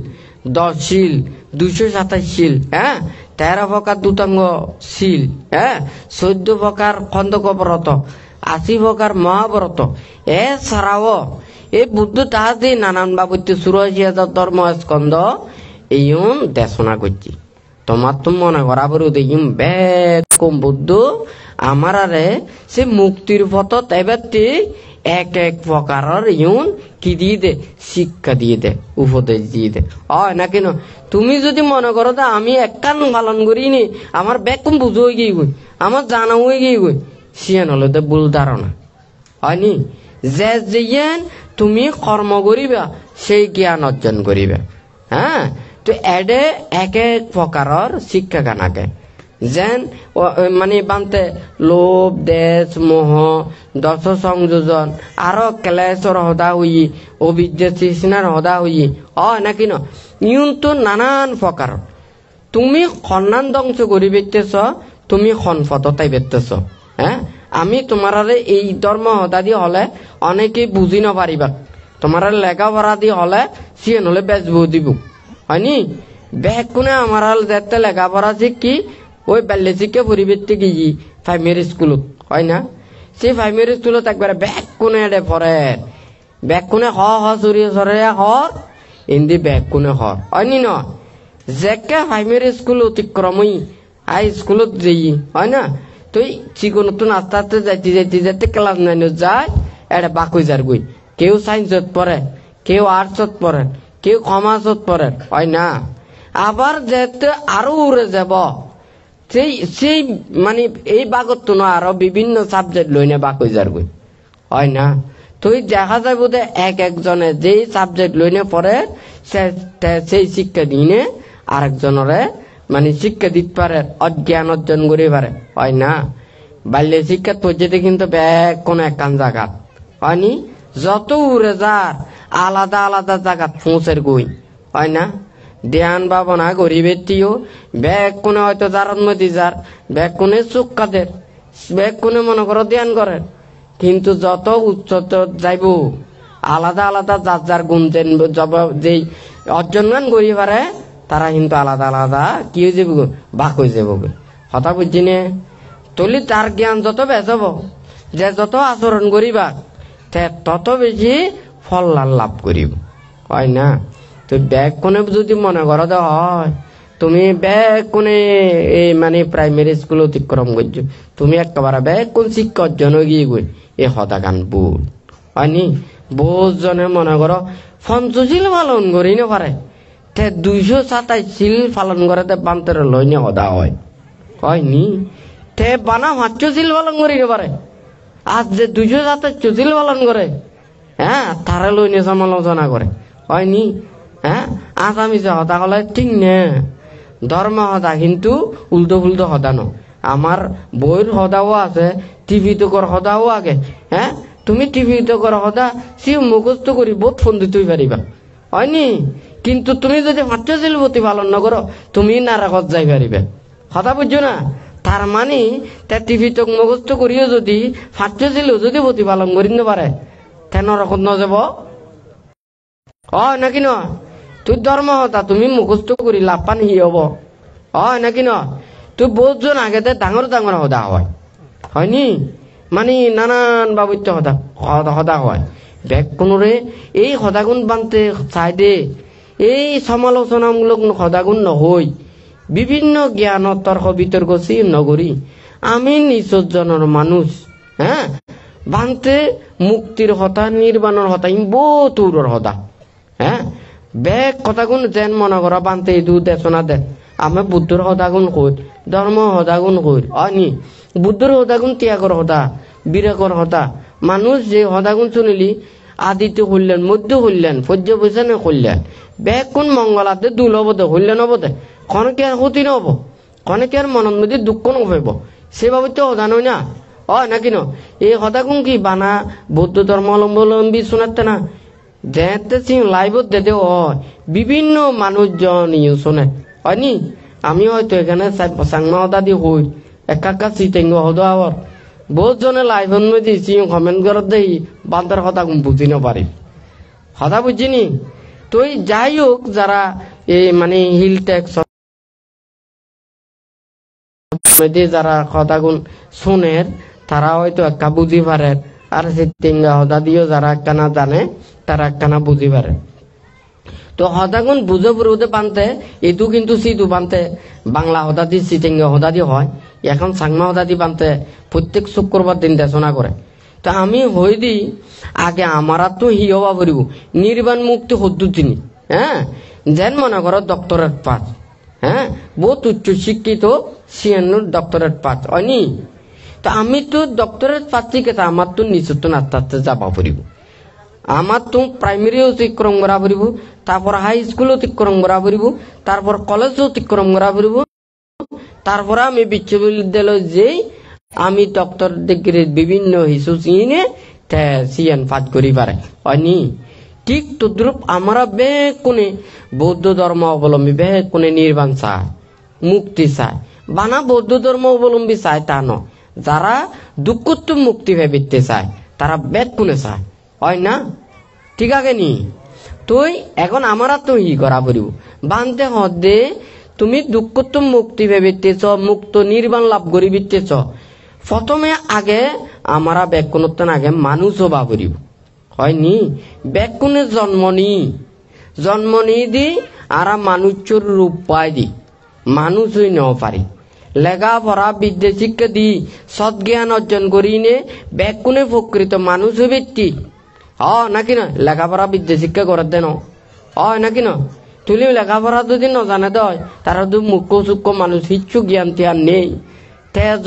10 শীল, 227 শীল, 13 প্রকার দুতাঙ্গ শীল, 14 প্রকার খন্দক ব্রত, 80 প্রকার মহাব্রত, এছাড়াও এই বুদ্ধ তাহাতে নানান বাবুতে 84,000 ধর্ম স্কন্ধ এইন দেশনা করছি। তোমার তো মনে করা বড় দেখিম বেকম বুদ্ধ আমার আরে সে মুক্তির পথত এবারটি এক এক প্রকারের ইউন কি দিয়ে দে, শিক্ষা দিয়ে দে, উপদেশ দিয়ে দে। না কেন তুমি যদি মনে করো তা আমি একখান পালন করিনি আমার বেকম বুঝো হয়ে গিয়ে গই, আমার জানা হয়ে গিয়ে গই, সিয়ান হলে তো ভুল ধারণা হয়নি। যে তুমি কর্ম করিবা সেই জ্ঞান অর্জন করিবা। তো এডে এক এক প্রকারের শিক্ষা গানাকে যেন মানে বানতে লোভ, দেশ, মোহ, দশ সংযোজন, আরো ক্লেশর হদা হই, অবিদ্যা তৃষ্ণার হদা হই, নাকি না ইউন তো নানান প্রকার। তুমি সন্ধান ধ্বংস করি বেতেছ, তুমি সনপথতাই বেতেছ। আমি তোমার এই ধর্ম হদা দিয়ে হলে অনেকে বুঝি নপারিবা, তোমার লেখাপড়া দিয়ে হলে সিয়েন হলে বেচবো দিব হয়নি। ব্যাগ কোনে আমার যেতে লেখাপড়া শিখি ওই বেলে শিক্ষা পরিবেশ থেকে প্রাইমারি স্কুলত হয় না, সেই প্রাইমারি স্কুলত একবারে ব্যাগ কোনে এডে পড়ে, ব্যাগ কোনে চুরিয়ে সরে হিন্দি ব্যাগ কোনে হয়নি ন যেকে প্রাইমারি স্কুল অতিক্রমই হাই স্কুলত যেই হয় না। তো চিকন নতুন আস্তে আস্তে যাইতে যাইতে যাইতে ক্লাস 9 যায় এটা বাকুই যার গই, কেউ সায়েন্সত পড়ে, কেউ আর্টসত পড়ে, কেউ কমার্সত পড়ে হয় না। আবার যেতে আরো উড়ে যাব সেই মানে এই বাগত তো না আরো বিভিন্ন সাবজেক্ট লই না বাকুই যার গই হয় না। তুই দেখা যায় বোধ এক একজনে যেই সাবজেক্ট লই না পড়ে সেই শিক্ষা দিয়ে আরেকজনরে মানে শিক্ষা দিতে পারে, অজ্ঞান অর্জন করে পারে হয় না। বাল্য শিক্ষার পর্যায়ে কিন্তু ব্যাগ কোন একখান জায়গা হয়নি, যত উড়ে যার আলাদা আলাদা জায়গা পৌঁছের গই হয় না। ধ্যান ভাবনা গরিবের ব্যাগ কোনে হয়তো যার মধ্যে যার ব্যাগ কোনে চোখ কাদের, ব্যাগ কোনে মনে করো ধ্যান করে, কিন্তু যত উচ্চত যাইব আলাদা আলাদা যার যার গুণ যেই অর্জন গান করি পারে তারা কিন্তু আলাদা আলাদা কি হয়ে যাব বাক হয়ে যাব কথা বুঝছি নে। তলি তার জ্ঞান যত বেচব যে যত আচরণ করিবা তত বেশি ফল লাভ করিব হয় না। তো ব্যাগ কোনে যদি মনে করো তো হয় তুমি ব্যাগ কোনে এই মানে প্রাইমারি স্কুল অতিক্রম করছো, তুমি একেবারে ব্যাগ কোন শিক্ষা অর্জন গিয়ে গই এ হতা গান ভুল হয়নি। বহুত জনে মনে করো পঞ্চশীল পালন করি না পারে 227 শীল পালন করে বান্তের লই নে হদা হয়নি। তে বানা 500 শীল পালন করি না পারে, আজ যে 227 শীল পালন করে তারা লই নিয়ে সমালোচনা করে হয়নি। আজ আমি যে হতা হলে ঠিক নে ধর্ম হদা কিন্তু উল্টো ফুলটো হদা ন। আমার বইয়ের হদাও আছে, টিভিতে কর হদাও আগে। তুমি টিভিতে কর হদা সি মুখস্থ করি বহুত ফোন দিতেই পারিবা হয়নি। কিন্তু তুমি যদি 500 শীল প্রতিপালন না করো তুমি নারাকত যাই পারিবে কথা বুঝছো না। তার মানে তার টিভিতে মুখস্থ করিও যদি 500 শীল যদি প্রতিপালন করি না পারে তে নরকত ন যাব নাকি ন। তুই ধর্ম হতা তুমি মুখস্থ করি লাভ পান হি হব নাকি ন। তুই বহুত জন আগে ডাঙর ডাঙর হদা হয়নি, মানে নানান বাবুত্য হদা হয়। ব্যাগ কোনরে এই হদাগুণ বানতে চাই দে এই সমালোচনামূলক সদাগুণ নহই বিভিন্ন জ্ঞান তর্ক বিতর্ক নগরী আমি নিচজনের মানুষ বানতে মুক্তির হতা নির্বাণের হতা বহুত দূরের হতা ব্যাগ কথাগুণ যেন মনে করা বানতে এই দু দেশনা দে আমি বুদ্ধর হদাগুণ কই ধর্ম হদাগুণ কই অনি বুদ্ধর হদাগুণ ত্যাগর হতা বিরাকর হতা। মানুষ যে হদাগুণ শুনিলি আদিতে হইলেন মধ্য হইলেন পর্যবেশনে করলেন ব্যাগ কোন মঙ্গলাতে দুল হব দে হইলেন হব দে ক্ষণকে আর ক্ষতি নহব, ক্ষণকে আর মনের মধ্যে দুঃখ নহব সেভাবে তো হদা নয় না নাকি ন। এই হদাগুণ কি বানা বৌদ্ধ ধর্মাবলম্বী শোনাতে না যেতে লাইভত দে হয় বিভিন্ন মানুষজন শোনে হয়নি। আমি হয়তো এখানে চাংমা হদা দি হই একা চিটেঙ্গ হদা হওয়ার বহুত জনে লাইভত মধ্যে কমেন্ট করার দেই বান্তার কথা বুঝি না পারি কথা বুঝিনি। তো তো যাই হোক যারা এই মানে হিল ট্যাক্স যারা কথাগুন শুনের তারা হয়তো একটা বুঝি পারে, আর সিটিঙ্গা হদা দিও যারা একটা না জানে তারা একটা না বুঝি পারে। তো হদাগুন বুঝে বুঝতে পানতে এটু কিন্তু সিটু পানতে বাংলা হদা দি সিটিঙ্গা হদা দি হয়, এখন সাংমা হদা দি পানতে প্রত্যেক শুক্রবার দিন দেশনা করে। তো আমি হই দি আগে আমারা তো হি হওয়া পড়িব নির্বাণ মুক্তি হদ্দু চিনি, হ্যাঁ, যেন মনে করো ডক্টরেট পাস, হ্যাঁ, বহুত উচ্চ শিক্ষিত সিএনর ডক্টরেট পাস হয়নি। তো আমি তো ডক্টরেট পাচ্ছি কেতা আমার তো নিচত আস্তে আস্তে যাবা পড়িব, আমার তো প্রাইমারি অতিক্রম করা পড়িব, তারপর হাই স্কুল অতিক্রম করা পড়িব, তারপর কলেজ অতিক্রম করা পড়িব, তারপরে আমি বিশ্ববিদ্যালয় যেই আমি ডক্টর ডিগ্রির বিভিন্ন হিসু চিনে সিএন পাঠ করি পারে হয়নি। ঠিক তদ্রুপ আমরা বেগ কোনে বৌদ্ধ ধর্ম অবলম্বী বেগ কোনে নির্বাণ চায়, মুক্তি চায়, বানা বৌদ্ধ ধর্ম অবলম্বী চায় তা নয়, যারা দুঃখত্ব মুক্তি ভেবিতে চায় তারা বেগ কোনে চায় হয় না, ঠিক আছে নি। তুই এখন আমরা তো ই করা পড়িব বানতে হদে তুমি দুঃখত্ব মুক্তি ভেবিতেছ, মুক্ত নির্বাণ লাভ করি বিতেছ, প্রথমে আগে আমরা ব্যাকুণত্ব আগে মানুষ হবা পড়িব হয়নি। ব্যাকুণে জন্ম নি দি আর মানুষের রূপ পাই দি মানুষ হই ন পারি, লেখাপড়া বিদ্যা শিক্ষা দি সৎজ্ঞান অর্জন করি নে ব্যাকুণে প্রকৃত মানুষ ব্যক্তি নাকি না, লেখাপড়া বিদ্যা শিক্ষা করে দেন হয় নাকি না। তুলি লেখাপড়া যদি নজানে দেয় তারা তো মুখ্য সূক্ষ্ম মানুষ হিচ্ছু জ্ঞান তিয়ার নেই,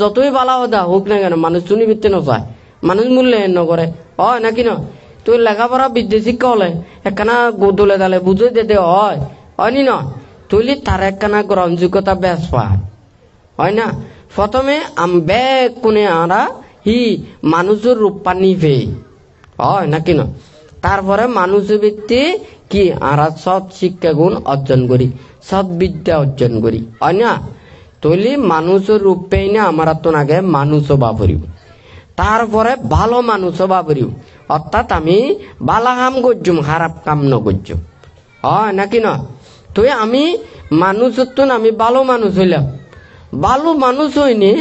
যতই বালা হদা হোক না কেন মানুষ শুনি বিতে নচায়, মানুষ মূল্যায়ন নকরে হয় নাকি না। তুই লেখাপড়া বিদ্যা শিক্ষা হলে একখানা গোদলে দালে বুঝে দিতে হয়নি না, তুলি তার একখানা গ্রহণযোগ্যতা বেশ পায় হয় না। প্রথমে ব্যাগ কোনে আমরা হি মানুষের রূপা নিভে হয় নাকি না, তারপরে মানুষের ভিত্তি কি আমরা সৎ শিক্ষা গুণ অর্জন করি, সৎ বিদ্যা অর্জন করি হয় না। তৈলি মানুষের রূপ পেই না আমরা তো আগে মানুষ বা পড়িব, তারপরে ভালো মানুষ বা পড়িব, অর্থাৎ আমি বালা কাম করছুম খারাপ কাম ন করছুম হয় নাকি না। তুই আমি মানুষের তো আমি ভালো মানুষ হইলাম, ভালো মানুষ হইনি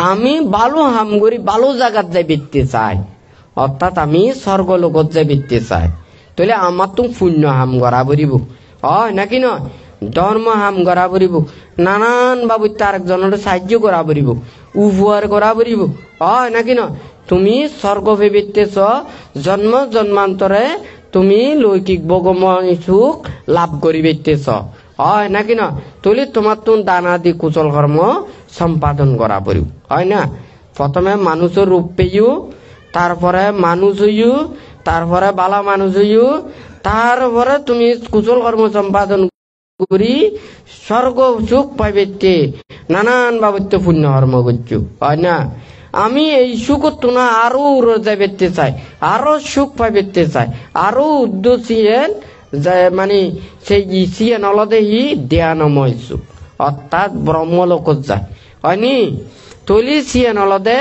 আমি ভালো হাম করি ভালো জায়গাত যাই বিতে চাই, অর্থাৎ আমি স্বর্গলোকত যাই বিতে চাই, তাহলে আমার তো পুণ্য হাম করা পড়িব হয় নাকি না, ধর্ম হাম করা পড়িব, নানান বাবু তার একজনের সাহায্য করা পড়িব, উপহার করা পড়িব হয় নাকি না। তুমি স্বর্গ ভেবিতেছ জন্ম জন্মান্তরে তুমি লৌকিক ভোগময় সুখ লাভ করি বেতেছ হয় নাকি না। তুলি তোমার তো দান আদি কুশল কর্ম সম্পাদন করা পড়িব হয় না। প্রথমে মানুষের রূপ পেয়েও, তারপরে মানুষ হইও, তারপরে বালা মানুষ হইও, তারপরে তুমি কুশল কর্ম সম্পাদন করি স্বর্গ সুখ পাইবে নানান বাবত্য পুণ্য কর্ম করছো হয় না। আমি এই সুখ তো না আরো উড়ে যাইতে চাই, আরো সুখ পাইতে চাই, আরো উদ্দেশ্যেন মানে সেই সিয়েন অলদে হি ধ্যানময় সুখ অর্থাৎ ব্রহ্মলোকত যায় হয়নি। তৈলি সিয়েন অলদে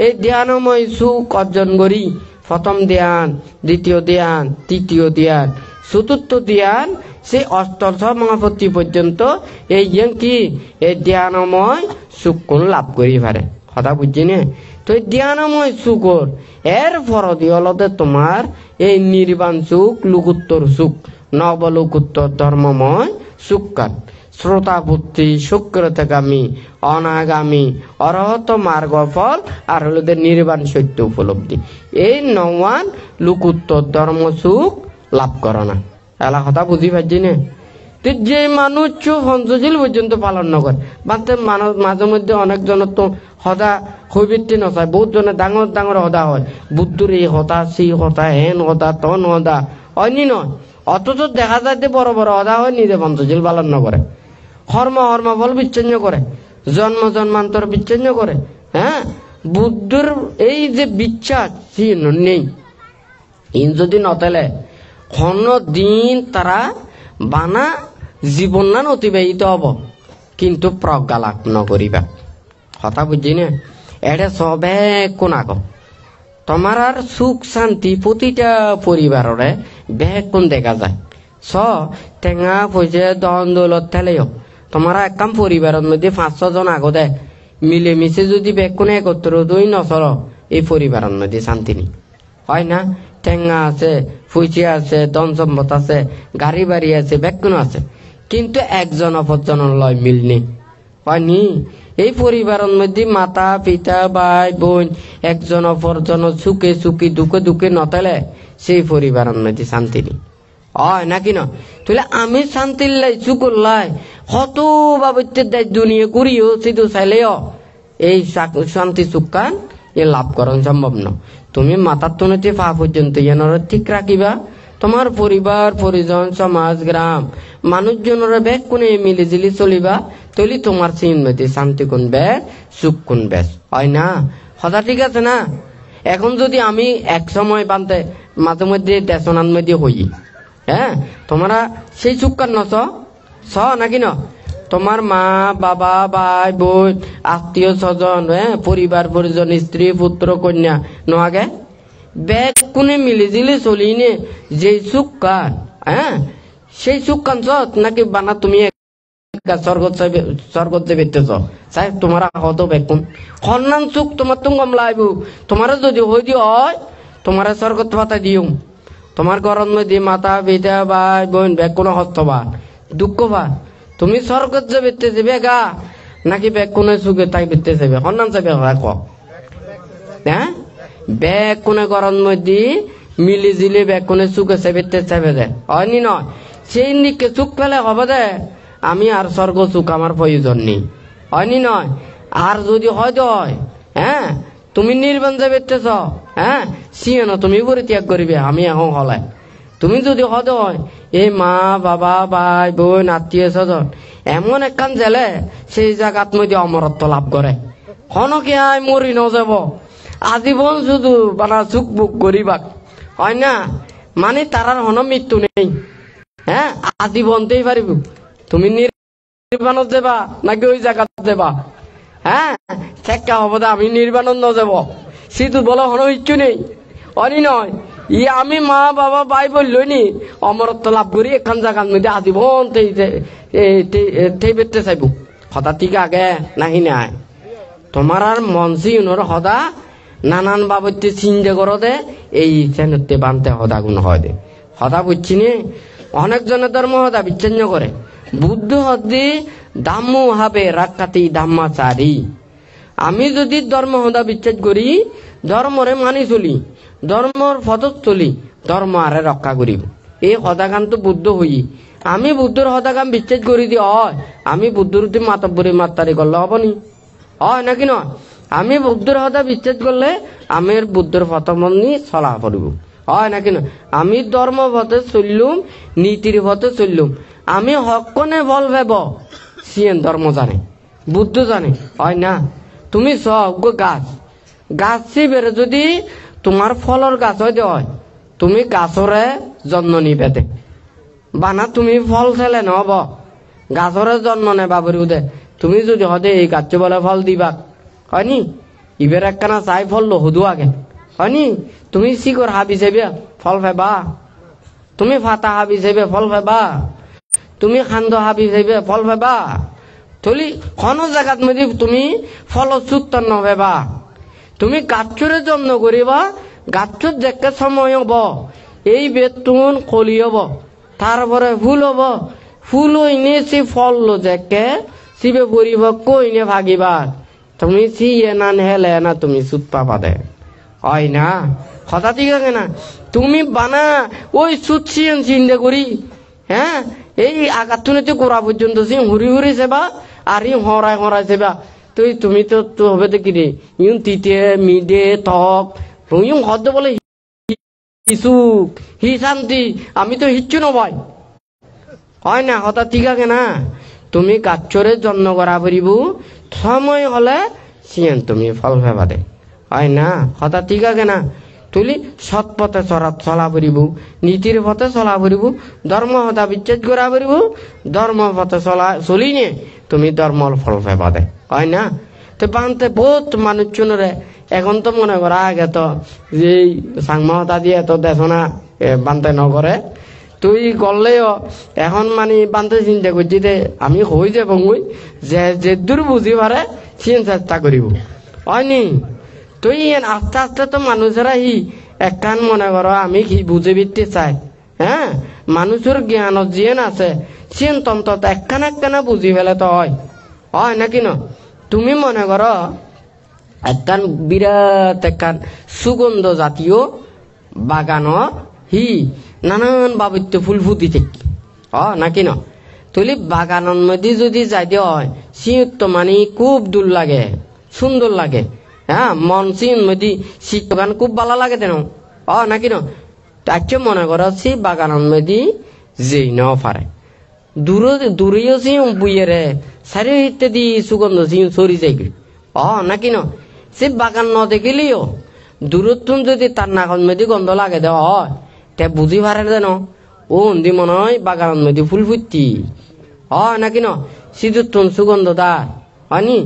এই ধ্যানময় সুখ অর্জন করি, প্রথম ধ্যান, দ্বিতীয় ধ্যান, তৃতীয় ধ্যান, চতুর্থ ধ্যান, সেই অষ্টদশ মহাপতি পর্যন্ত এই কি এই ধ্যানময় সুখ কোন লাভ করি পারে কথা বুঝছি নে। তো এই ধ্যানময় সুখর এর ফরদি অলদে তোমার এই নির্বাণ সুখ, লুকুত্তর সুখ, নবলোকুত্তর ধর্মময় সুখ, শ্রোতাপুত্রী শুক্রতাগামী অনাগামী অরহত মার্গ ফল আর হলো নির্বাণ সত্য উপলব্ধি, এই নওয়ান লুকুত্তর ধর্ম সুখ লাভ করো না। এলা কথা বুঝি পারছি না। যে মানুষ পঞ্চশীল পর্যন্ত পালন নকরে বাতে মানুষ মাঝে মধ্যে অনেকজনের তো হদা হৈবৃত্তি নচায়, বহুত জনে ডাঙর ডাঙর হদা হয়, বুদ্ধুর এই হতা সেই হতা হেন হতা তন হদা হয়নি নয়, অথচ দেখা যায় যে বড় বড় হদা হয় নিজে পঞ্চশীল পালন নকরে, হর্ম ফল বিচ্ছিন্ন করে, জন্ম জন্মান্তর বিচ্ছিন্ন করে। হ্যাঁ, বুদ্ধর এই যে বিশ্বাস নেই, ইন যদি নতেলে কোনো দিন তারা বানা জীবন না অতিবাহিত হব, কিন্তু প্রজ্ঞা লাভ নকরিবা কথা বুঝছি না। এটা সবে কোন আগ তোমার আর সুখ শান্তি প্রতিটা পরিবারে ব্যাগ কোন দেখা যায়, টেঙা পয়সা দন দৌলত ঠেলেও তোমার এক কাম পরিবারের মধ্যে 5-6 জন আগতে মিলেমিশে যদি বেকুনে একত্র দুই নচল এই পরিবারের মধ্যে শান্তি নেই, হয় না? টেঙা আছে, পয়সা আছে, ধন সম্পদ আছে, গাড়ি বাড়ি আছে, বেকুনো আছে, কিন্তু একজন অপরজনের লয় মিল নেই, হয়নি? এই পরিবারের মধ্যে মাতা পিতা ভাই বোন একজন অপরজন সুখে সুখী দুঃখে দুঃখে নতেলে সেই পরিবারের মধ্যে শান্তি নেই, হয় নাকি না? তাহলে আমি শান্তির লাই সুখর লাই কত বাবত্যের দায় দুনিয়া করিও শুধু চাইলেও এই শান্তি সুখান এ লাভ করা সম্ভব না। তুমি মাথার তনতে পা পর্যন্ত এনারা ঠিক রাখিবা, তোমার পরিবার পরিজন সমাজ গ্রাম মানুষজনের ব্যাগ কোনে মিলিজিলি চলিবা, তৈলি তোমার চিন মধ্যে শান্তি কোন বেশ সুখ কোন বেশ, হয় না? কথা ঠিক আছে না? এখন যদি আমি এক সময় বানতে মাঝে মধ্যে দেশনার মধ্যে হই, হ্যাঁ, তোমরা সেই সুখ কান স নাকি না? তোমার মা বাবা ভাই বোন আত্মীয় স্বজন, হ্যাঁ, পরিবার পরিজন স্ত্রী পুত্র কন্যা নোয়াগে ব্যাগ কোনে মিলিজিলি চলিনে যে সুখ কান, হ্যাঁ, সেই সুখ কান নাকি বানা তুমি স্বর্গত যে বেতেছ চাই তোমার হতো বেকুন সন্ধান সুখ তোমার তো কম লাইব, তোমার যদি হই দি হয় তোমার স্বর্গত পাতা দিও, তোমার ঘরের মধ্যে মাতা পিতা ভাই বোন বেকুন হতবা দুঃখ বা তুমি স্বর্গত যে বেতে যাবে গা নাকি বেকুনে সুখে তাই বেতে যাবে, সন্ধান যাবে হ্যাঁ? বেকুনে ঘরের মধ্যে মিলি জিলি বেকুনে সুখে সে বেতে চাইবে দে, হয়নি? নয় সেই দিকে সুখ পেলে হবে দে আমি আর স্বর্গ সুখ আমার প্রয়োজন নেই, হয়নি? নয় আর যদি হয় হ্যাঁ তুমি নির্বাণ যে বেতেছ, হ্যাঁ, সিয়েন তুমি পরিত্যাগ করিবে আমি এখন হলে, তুমি যদি হয় এই মা বাবা ভাই বোন আত্মীয় স্বজন এমন একখান জেলে সেই জায়গাত মধ্যে অমরত্ব লাভ করে, খনকে আয় মরি ন যাব আজীবন শুধু বানা সুখ বুক করিবাক, হয় না? মানে তারার হন মৃত্যু নেই, হ্যাঁ, আজীবনতেই পারিব। তুমি নির্বাণত যাবা নাকি ওই জায়গাত যাবা, হ্যাঁ, চেষ্টা হব আমি নির্বাণত ন যাব সিধু বলো হন ইচ্ছু নেই, অনি নয় ই আমি মা বাবা ভাই বললো নি অমরত্ব লাভ করি এখান জায়গার মধ্যে আজীবন বেতে চাইব, সদা ঠিক আগে নাহি নাই তোমার আর মনসি উনর সদা নানান বাবতে চিন্তা করো দে এই চেনতে বানতে সদা গুণ হয় দে, সদা বুঝছি নি? অনেকজনের ধর্ম সদা বিচ্ছিন্ন করে, বুদ্ধ হদি দাম্মু হাবে রাখাতি দাম্মাচারি, আমি যদি ধর্ম সদা বিচ্ছেদ করি ধর্মরে মানি চলি ধর্মর পথত চলি ধর্ম আরে রক্ষা করিব, এই সদাগান তো বুদ্ধ হই আমি বুদ্ধর সদাগান বিচ্ছেদ করি দি হয় আমি বুদ্ধর মাতব্বরি মাত্তারি করলে হবনি, হয় নাকি নয়? আমি বুদ্ধর সদা বিচ্ছেদ করলে আমি বুদ্ধর পথমনি চলা পড়ব, হয় নাকি নয়? আমি ধর্ম পথে চললুম নীতির পথে চললুম আমি হকনে বল ভেব সিয়েন ধর্ম জানে বুদ্ধ জানে, হয় না? তুমি সব গাছ বেড়ে যদি তোমার ফলর গাছ হয় তুমি গাছরে যত্ন নিবে দে, বানা তুমি ফল ছেলে নহব গাছরে যত্ন নেবা বরিব দে, তুমি যদি হদে এই গাছ বলে ফল দিবা, হয়নি? ইবের একখানা চাই ফল লহুদু আগে, হয়নি? তুমি শিকর হাবি যাবে ফল ফেবা, তুমি ফাতা হাবি যাবে ফল ফেবা, তুমি খান্দ হাবি যাবে ফল ফেবা, থলি কোন জায়গাত মধ্যে তুমি ফলচ্যুত নভেবা, তুমি গাছরে যত্ন করিবা গাছর দেখে সময় হব এই বেতুন কলি হব তারপরে ফুল হব, ফুল হইনে সে ফল দেখে শিবে পরিব কইনে ভাগিবা, তুমি সিয়ে না হেলে না তুমি সুত পাবা দে, হয় না? কথা ঠিক আছে না? তুমি বানা ওই সুত সিয়েন চিন্তা করি, হ্যাঁ, এই আগাতুনে গোড়া পর্যন্ত সে হুরি হুরি সেবা আর হরাই সেবা তুমি তো হবে তো কিরে ইউন তিতে মিডে থক ইউন হদ বলে সুখ হি শান্তি আমি তো হিচ্ছু নবাই, হয় না? কথা ঠিক আছে না? তুমি গাছরে যত্ন করা পড়িব সময় হলে সিয়েন তুমি ফল ফেবা দে, হয় না? কথা ঠিক আছে না? তুলি সৎ পথে চলা পড়িব নীতির পথে চলা পড়িব ধর্ম হতা বিচ্ছেদ করা পড়িব ধর্ম পথে চলি নে তুমি ধর্মর ফল ফেবা দে, হয় না? তো বানতে বহুত মানুষজনরে এখন তো মনে করা আগে তো যে সাংমহতা দিয়ে তো দেশনা বানতে নকরে, তুই গলেও এখন মানে বান্ধে চিন্তা করছি যে আমি হয়ে যাব যে যে দূর বুঝি পারে সে চেষ্টা করিব হয়নি তুই আস্তে আস্তে তো মানুষেরা একখান মনে করো আমি কি বুঝে বিতে চাই হ্যাঁ মানুষের জ্ঞান জিয়েন আছে সিন তন্ত একখানা বুঝি ফেলে তো হয় নাকি না তুমি মনে করো একখান বিরাট একখান সুগন্ধ জাতীয় বাগান নানান বাবিত্য ফুল ফুটি থাকি নাকি না তুলি বাগানের মধ্যে যদি যাইতে হয় শীত তো মানে খুব দূর লাগে সুন্দর লাগে হ্যাঁ মন সিন মধ্যে শীত গান খুব ভালো লাগে তেন নাকি না আচ্ছা মনে করো সে বাগানের মধ্যে যেই ন পারে দূরেও সি বুইয়ে রে সারি ইত্যাদি সুগন্ধ সি সরি যাই নাকি না সে বাগান ন দেখিলেও দূরত্ব যদি তার নাকন মধ্যে গন্ধ লাগে দেওয়া হয় তে বুঝি পারে যেন ও হিন্দি মনে হয় বাগানের মধ্যে ফুল ফুটতি নাকি না সিঁদুর সুগন্ধ দার হয়নি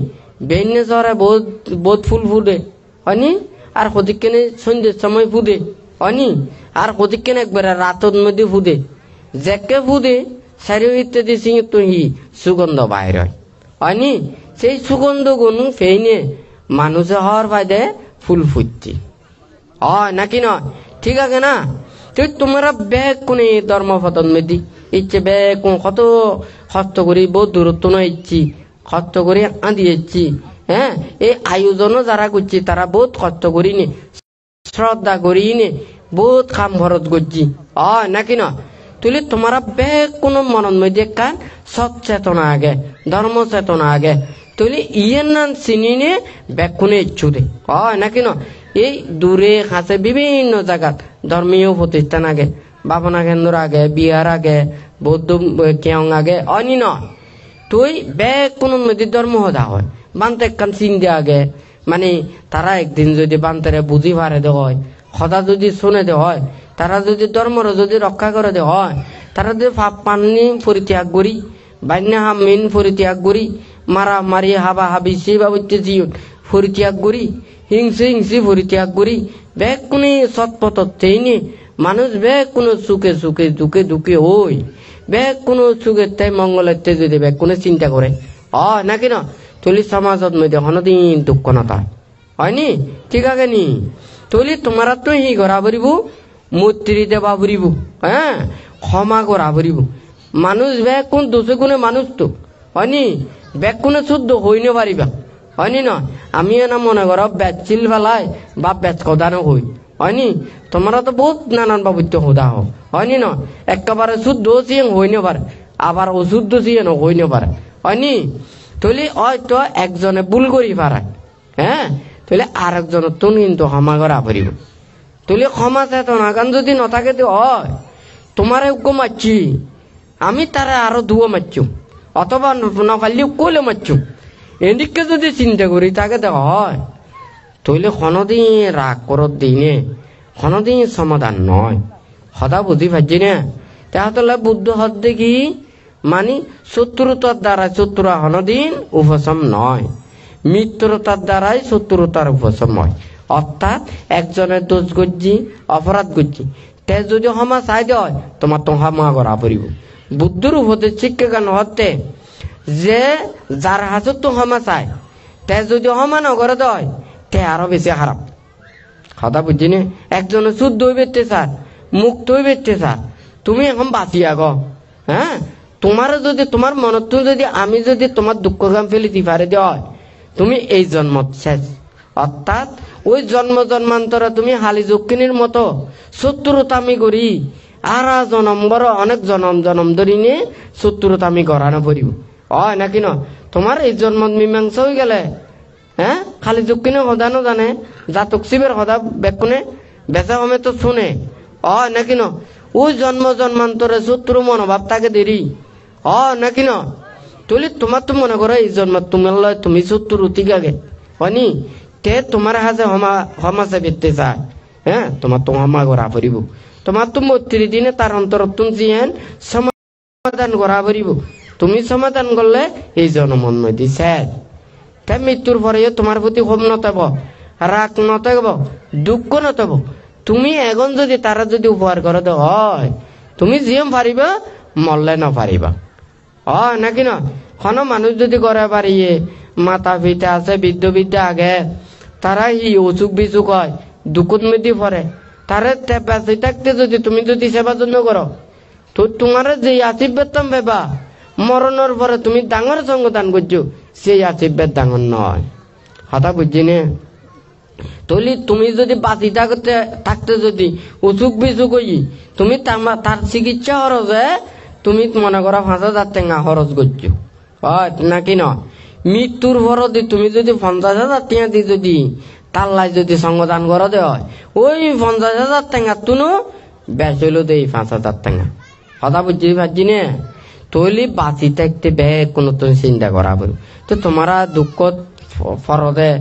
বেইনে শহরে বহুত ফুল ফুটে হয়নি আর কদিকখানে সন্ধ্যের সময় ফুটে হয়নি আর কদিকখানে একবারে রাতের মধ্যে ফুটে যেকে ফুটে সারিও ইত্যাদি সিংহ তো সুগন্ধ বাইর হয়নি সেই সুগন্ধ গুণ ফেইনে মানুষে হওয়ার ফায়দে ফুল ফুটছি নাকি নয় ঠিক আছে না তুই তোমরা ব্যাগ কোনে ধর্মপতন মেদি ইচ্ছে ব্যাগ কত কষ্ট করি বহুত দূরত্ব না ইচ্ছি কষ্ট করে আঁদিয়েছি হ্যাঁ এই আয়োজনও যারা করছি তারা বহুত কষ্ট করি নে শ্রদ্ধা করি নে বহুত কাম খরচ করছি নাকি না তুলি তোমরা ব্যাগ কোনো মনের মধ্যে কান সচেতনা আগে ধর্ম চেতনা আগে তুলি ইয়ের নাম চিনি নে ব্যাগ কোনে ইচ্ছু দে নাকি না এই দূরে কাছে বিভিন্ন জায়গাত ধর্মীয় প্রতিষ্ঠান আগে ভাবনা কেন্দ্র আগে বিহার আগে বৌদ্ধ কেয়ং আগে অনি নয় তুই ব্যাগ কোন মধ্যে ধর্ম হদা হয় বানতে একখান চিন দিয়ে আগে মানে তারা একদিন যদি বান্তারে বুঝি পারে দে হয় সদা যদি শুনে দে হয় তারা যদি ধর্মর যদি রক্ষা করে দে হয় তারা যদি পানি পরিত্যাগ করি বান্যা হামিন পরিত্যাগ করি মারা মারি হাবা হাবি সে বাবুতে জীবন পরিত্যাগ করি হিংসি পরিত্যাগ করি ব্যাগ কোনে সৎপথেই নে মানুষ ব্যাগ কোনো সুখে সুখে দুঃখে দুঃখে হই ব্যাগ কোনো সুখের তাই মঙ্গলের তাই যদি ব্যাগ কোনো চিন্তা করে নাকি না তুলি সমাজত মধ্যে হনদিন দুঃখ না হয়নি ঠিক আছে নি তুলি তোমার তো করা পড়িব মূর্তি দেবা পড়িব হ্যাঁ ক্ষমা করা পড়িব মানুষ ব্যাগ কোন দোষে কোনে মানুষ তো হয়নি ব্যাগ কোনে শুদ্ধ হই না পারিবা হয়নি না আমি না মনে করো বেচিল বেলায় বা বেচ কদানো হই হয়নি তোমরা তো বহুত নানান বাবুত্য হোদা হয়নি না একেবারে শুদ্ধ সিং হই না পারে আবার অশুদ্ধ সিং হই না পারে হয়নি তুলি হয়তো একজনে ভুল করি পারে হ্যাঁ তুলে আর একজনের তো কিন্তু ক্ষমা করা পারিব তুলি ক্ষমা চেতনা গান যদি নথাকে তো হয় তোমার মারছি আমি তারা আরো ধুয়ো মারছু অথবা নপারলেও কলে মারছু এদিকে যদি চিন্তা করি তাকে দেওয়া হয় তইলে কোনদিন রাগ করত দিনে কোনদিন সমাধান নয় সদা বুঝি পারছি না তাহলে বুদ্ধ হদ দেখি মানে শত্রুতার দ্বারা শত্রুরা কোনদিন উপশম নয় মিত্রতার দ্বারাই শত্রুতার উপশম হয় অর্থাৎ একজনের দোষ করছি অপরাধ করছি তে যদি ক্ষমা চাই দেয় তোমার তো ক্ষমা করা পড়িব বুদ্ধর উপদেশ শিক্ষা কেন হতে যে যার হাজত তো ক্ষমা চায় তে যদি ক্ষমা নকরে দেয় তে আরো বেশি খারাপ কথা বুঝছি না একজনে শুদ্ধ হইবে স্যার মুক্ত হইবে স্যার তুমি এখন বাঁচিয়া গো হ্যাঁ তোমার যদি তোমার মনত যদি আমি যদি তোমার দুঃখ গাম ফেলে দি পারে দেওয়া তুমি এই জন্ম শেষ অর্থাৎ ওই জন্ম জন্মান্তরে তুমি হালি যক্ষিণীর মতো শত্রুতামি করি আর জনম বড় অনেক জনম ধরি নিয়ে শত্রুতামি করানো পড়িব নাকি না তোমার এই জন্ম মীমাংসা হয়ে গেলে হ্যাঁ খালি যক্ষিণে সদানো জানে জাতক শিবের সদা বেকুনে বেচা কমে তো শুনে নাকি না ওই জন্ম জন্মান্তরে শত্রু মনোভাব তাকে দেরি নাকি না তুলি তোমার তো মনে করো এই জন্ম তুমি শত্রু ঠিক আগে হয়নি তে তোমার হাতে ক্ষমা চাইতে চায় হ্যাঁ তোমার তো ক্ষমা করা পড়িব তোমার তো মূর্তির দিনে তার অন্তর তুমি যেন সমাধান করা পড়িব তুমি সমাধান করলে এই জনমন মধ্যে শেষ তাই মৃত্যুর পরে তোমার প্রতি ক্ষোভ নতাব রাগ নতাব দুঃখ নতাব তুমি এখন যদি তারা যদি উপহার করে হয় তুমি জিয়ম পারিবা মরলে না পারিবা নাকি না কোনো মানুষ যদি করে পারিয়ে মাতা পিতা আছে বৃদ্ধ বৃদ্ধা আগে তারা ই অসুখ বিসুখ হয় দুঃখত মেদি পড়ে তারে বেঁচে থাকতে যদি তুমি যদি সেবা যত্ন করো তো তোমার যে আশীর্বাদ তুমি বেবা মরণের পরে তুমি ডাঙর সঙ্গদান করছো সেই আশীর্বাদ ডাঙর নয় কথা বুঝছি নে তলি তুমি যদি বাঁচি থাকতে যদি অসুখ বিসুখ হই তুমি তার চিকিৎসা খরচে তুমি মনে করো 5,000 টাকা খরচ করছো নাকি না মৃত্যুর পর তুমি যদি 50,000 টাকা দি যদি তার লাই যদি সঙ্গদান করো হয় ওই 50,000 টাকা তুনো বেশ হইলো দেই 5,000 টাকা কথা বুঝছি পারছি নে তৈলি বাঁচি থাকতে ব্যাগ কোনো তুমি চিন্তা করা বল তো তোমারা দুঃখ ফরদে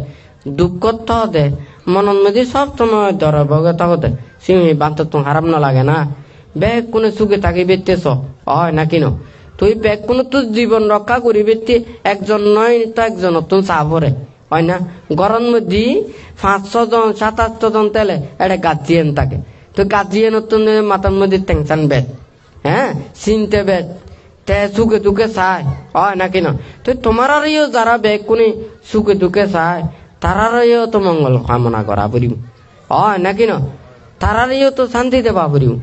দুঃখ তো দে মনের মধ্যে সব সময় ধরে বগে থাকতে সিমি বান্ত তো হারাম না লাগে না ব্যাগ কোনো সুখে থাকি বেতেছ নাকি না তুই ব্যাগ কোনো তো জীবন রক্ষা করি বেতে একজন নয় তো একজন তুমি চা ভরে হয় না গরম মধ্যে 500 জন 7-8 জন তেলে এটা গার্জিয়ান থাকে তো গার্জিয়ান মাথার মধ্যে টেনশন বেদ চিনতে বেদ তে সুখে দুঃখে চায় নাকি না তো তোমার যারা ব্যাগ কোনি সুখে দুঃখে চায় তারারও তো মঙ্গল কামনা করা পড়িব নাকি না তারারও তো শান্তি দেবা পড়িব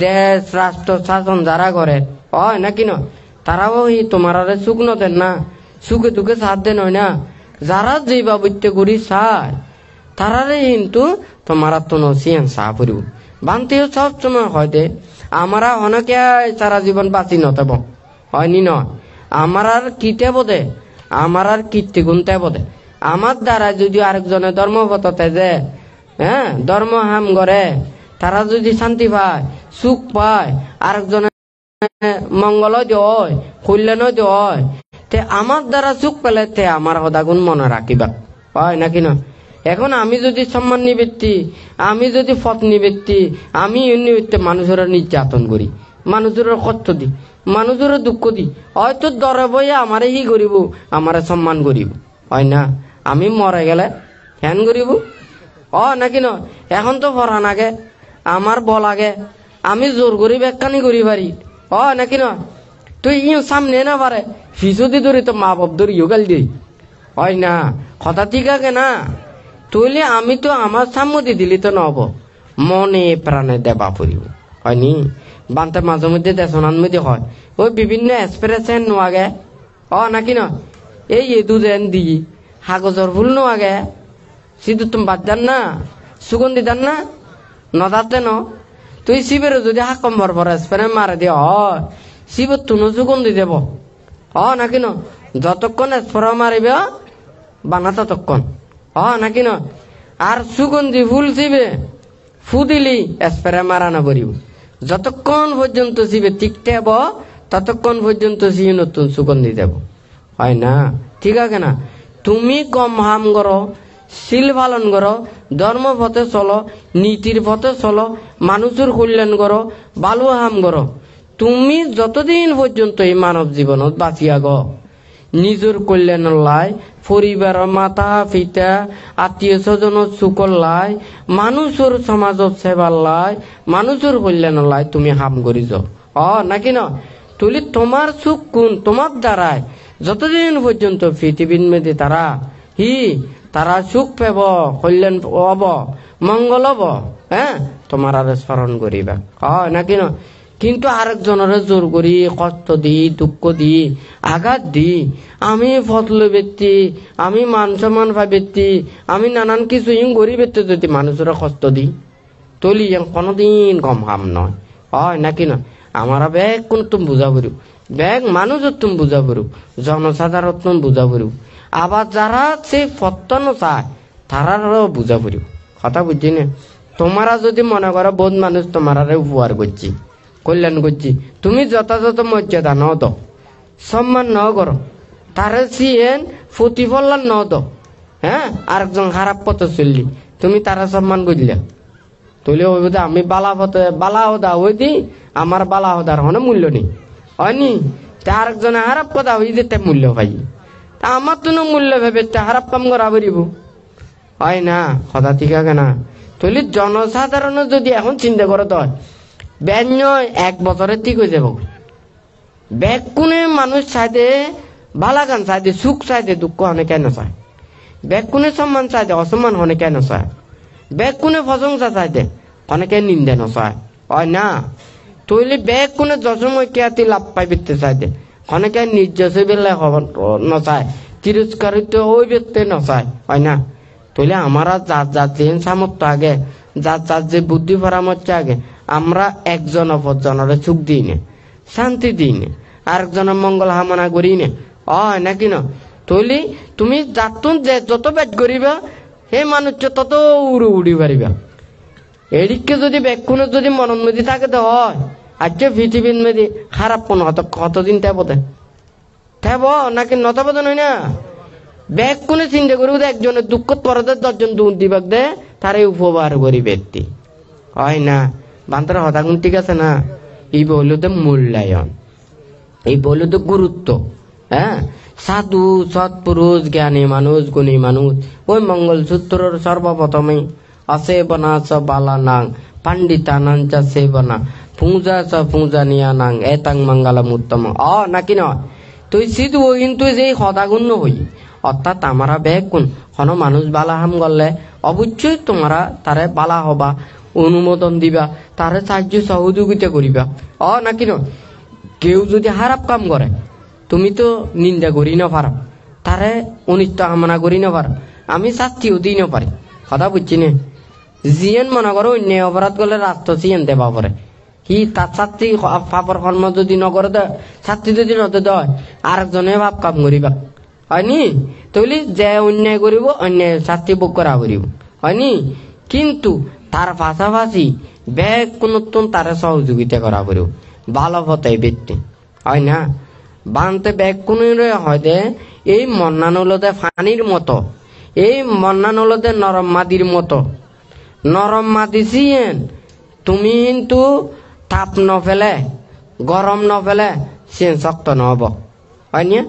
দেশ রাষ্ট্র শাসন যারা করে নাকি না তারাও তোমার সুখ নদেন না সুখে দুঃখে সাথ দেন হয় না যারা যে বাবুতে করি চায় তারারে কিন্তু তোমার তো নসিয়ান চা পড়িব বান্তিও সব সময় হয় দে আমরা অনেকে সারা জীবন বাঁচি নতেব হয়নি নয় আমার আর কিতে বোধে আমার আর কীর্তি গুনতে বোধে আমার দ্বারা যদি আরেকজনের ধর্মপথতে যে ধর্ম হাম করে তারা যদি শান্তি পায় সুখ পায় আরেকজনের মঙ্গল হয় কল্যাণ হয় তে আমার দ্বারা সুখ পেলে তে আমার সদাগুণ মনে রাখিবা নাকি না এখন আমি যদি সম্মান নিবৃত্তি আমি যদি পথ নিবৃত্তি আমি নিবৃত্তি মানুষের নির্যাতন করি মানুষের কষ্ট দি মানুষের দুঃখ দি হয়তো দরে বইয়ে আমারে হি করিব আমারে সম্মান করিব হয় না আমি মরে গেলে হ্যান করিব নাকি না এখন তো পড়া নাগে আমার বল আগে আমি জোর করি ব্যাখ্যানি করি পারি নাকি না তুই সামনে না পারে ফিসদি ধরি তো মা বাপ ধরি গাল দিই হয় না কথা ঠিক আছে না তুইলে আমি তো আমার সাম্মতি দিলি তো নব মনে প্রাণে দেবা পড়িব হয়নি বান্তে মাঝে মধ্যে দেশনার মধ্যে হয় ওই বিভিন্ন এক্সপ্রেশন নোয়াগে নাকি না এই এদু যেন দি কাগজর ফুল নোয়াগে সিধু তুমি বাদ যান না সুগন্ধি দান না নদাতে ন তুই শিবের যদি হাকম ভর স্প্রে মারে দিয়ে হয় শিবর তুনো সুগন্ধি দেব নাকি না যতক্ষণ স্প্রে মারিবে বানা ততক্ষণ নাকি না আর সুগন্ধি ফুল শিবে ফুদিলি স্প্রে মারানো করিব যতক্ষণ পর্যন্ত শিবে টিকতে হব ততক্ষণ পর্যন্ত শিবে নতুন সুগন্ধি দেব হয় না ঠিক আছে না তুমি কম হাম করো শিল পালন করো ধর্ম পথে চলো নীতির পথে চলো মানুষের কল্যাণ করো ভালো হাম করো তুমি যতদিন পর্যন্ত এই মানব জীবনত বাঁচিয়া গ নিজের কল্যাণ লাই পরিবারের মাতা পিতা আত্মীয় স্বজনের সুখর লাই মানুষের সমাজত সেবার লাই মানুষের কল্যাণ লাই তুমি হাম করি যাও নাকি না তুলি তোমার সুখ কোন তোমার দ্বারায় যতদিন পর্যন্ত পৃথিবীর মেয়েদের তারা সুখ পেব কল্যাণ হব মঙ্গল হব তোমার আর স্মরণ করিবা নাকি না কিন্তু আরেকজনের জোর করি কষ্ট দি দুঃখ দি আঘাত দি আমি ফতল ব্যক্তি আমি মান সম্মান পাই ব্যক্তি আমি নানান কিছু গরিব ব্যক্তি যদি মানুষের কষ্ট দি তলি কোনোদিন কম হাম নয় নাকি না আমার ব্যাগ কোন তুমি বুঝা পড়ু ব্যাগ মানুষের তুমি বুঝা পড়ু জনসাধারণ তুমি বুঝা পড়ু আবার যারা সে পত্তন চায় তারারও বুঝা পড়ু কথা বুঝছি না তোমারা যদি মনে করো বহুত মানুষ তোমার উপহার করছি কল্যাণ করছি তুমি যথাযথ মর্যাদা ন দাও সম্মান ন করো তারে সিয়েন প্রতিফলন ন দাও আরেকজন খারাপ পথে চললি তুমি তারা সম্মান করলে তুলে ওই বোধ আমি বালা পথে বালা হদা ওই দি আমার বালা হদার হনে মূল্য নেই হয়নি তা আরেকজনে খারাপ কথা হয়ে যেতে মূল্য পাই তা আমার তো মূল্য ভেবে খারাপ কাম করা পারিব হয় না কথা ঠিক আছে না তুলি জনসাধারণ যদি এখন চিন্তা করো তো ব্যান্য 1 বছরে ঠিক হয়ে যাব। ব্যাগ কোনে মানুষ চাইতে ভালা গান চাইতে সুখ চাইতে দুঃখ হনে কেন চায়, ব্যাগ কোনে সম্মান চাইতে অসম্মান হনে কেন চায়, ব্যাগ কোনে প্রশংসা চাইতে অনেকে নিন্দে নচায় হয় না। তৈলে ব্যাগ কোনে যসময় কেয়াতি লাভ পাই বেতে চাইতে অনেকে নির্যাসে বেলা নচায়, তিরস্কারিত ওই বেতে নচায় হয় না। তৈলে আমরা যার যার যে সামর্থ্য আগে, যার যার যে বুদ্ধি পরামর্শ আগে, আমরা একজন অপরজনের সুখ দিই না, শান্তি দিই না, আরেকজনের মঙ্গল কামনা করি না হয় নাকি না। তৈলে তুমি যাতুন যে যত ব্যাগ করিবা সেই মানুষ তত উড়ি পারিবা। এদিকে যদি ব্যাগখুনে যদি মনের মধ্যে থাকে তো হয় আজকে পৃথিবীর মধ্যে খারাপ কোন কতদিন তেবতে থেব নাকি নতবদন হয় না। ব্যাগ কোনে চিন্তা করব একজনের দুঃখ পরে 10 জন দুঃখ দিবাক দে তারে উপবার করি ব্যক্তি হয় না। বান্তর হতাগুণ ঠিক আছে না। এই বললো তো মূল্যায়ন, এই বললো তো গুরুত্ব। হ্যাঁ, সাধু সৎপুরুষ জ্ঞানী মানুষ গুণী মানুষ ওই মঙ্গলসূত্রের সর্বপ্রথমে অসেবনা চ বালা নাং পাণ্ডিতানাঞ্চ সেবনা পূজা চ পূজানিয়া নাং এতাং মঙ্গলম উত্তম নাকি নয়। তুই সিদ্ধ কিন্তু যে সদাগুণ হই অর্থাৎ আমরা ব্যাগ কোন কোনো মানুষ বালা হাম করলে অবশ্যই তোমরা তারে বালা হবা, অনুমোদন দিবা, তারে সাহায্য সহযোগিতা করিবা নাকি নয়। কেউ যদি খারাপ কাম করে তুমি তো নিন্দা করি না পারো, তারে অনিষ্ট কামনা করি না পারো, আমি শাস্তিও দিই না পারি কথা বুঝছি না। জিয়েন মনে করো অন্যায় অপরাধ করলে রাস্তা চিয়েন দেবা পরে কি তার ছাত্রী পাপর কর্ম যদি নকরে দেয়, ছাত্রী যদি নতে দেয় আরেকজনে ভাব কাম করিবা হয়নি। তৈলি যে অন্যায় করিব অন্যায় শাস্তি ভোগ করা করিব হয়নি। কিন্তু তার পাশাপাশি ব্যাগ কোন তারে সহযোগিতা করা করিব ভালো পথে ব্যক্তি হয় না। বানতে ব্যাগ কোন হয় দে এই মন্নানুলতে ফানির মতো, এই মন্নানুলতে নরম মাদির মতো। নরম মাটি চিয়েন তুমি কিন্তু তাপ নফেলে গরম নফেলে চিয়েন শক্ত নহব হয়নি।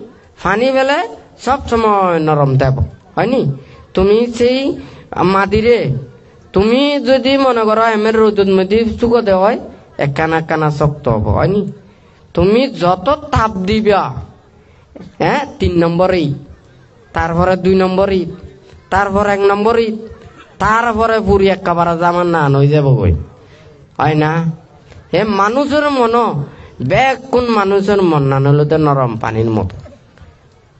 ফানি ফেলে সব সময় নরম দেব হয়নি। তুমি সেই মাটিরে তুমি যদি মনে করো এমের রোদত মধ্যে শুকোতে হয় একখানা একখানা শক্ত হব হয়নি। তুমি যত তাপ দিবা 3 নম্বর ইট, তারপরে 2 নম্বর ইট, তারপর 1 নম্বর ইট, তারপরে পুরি একেবারে জামান না হয়ে যাব কই হয় না। হে মানুষের মন ব্যাগ কোন মানুষের মন না নলতে নরম পানির মতো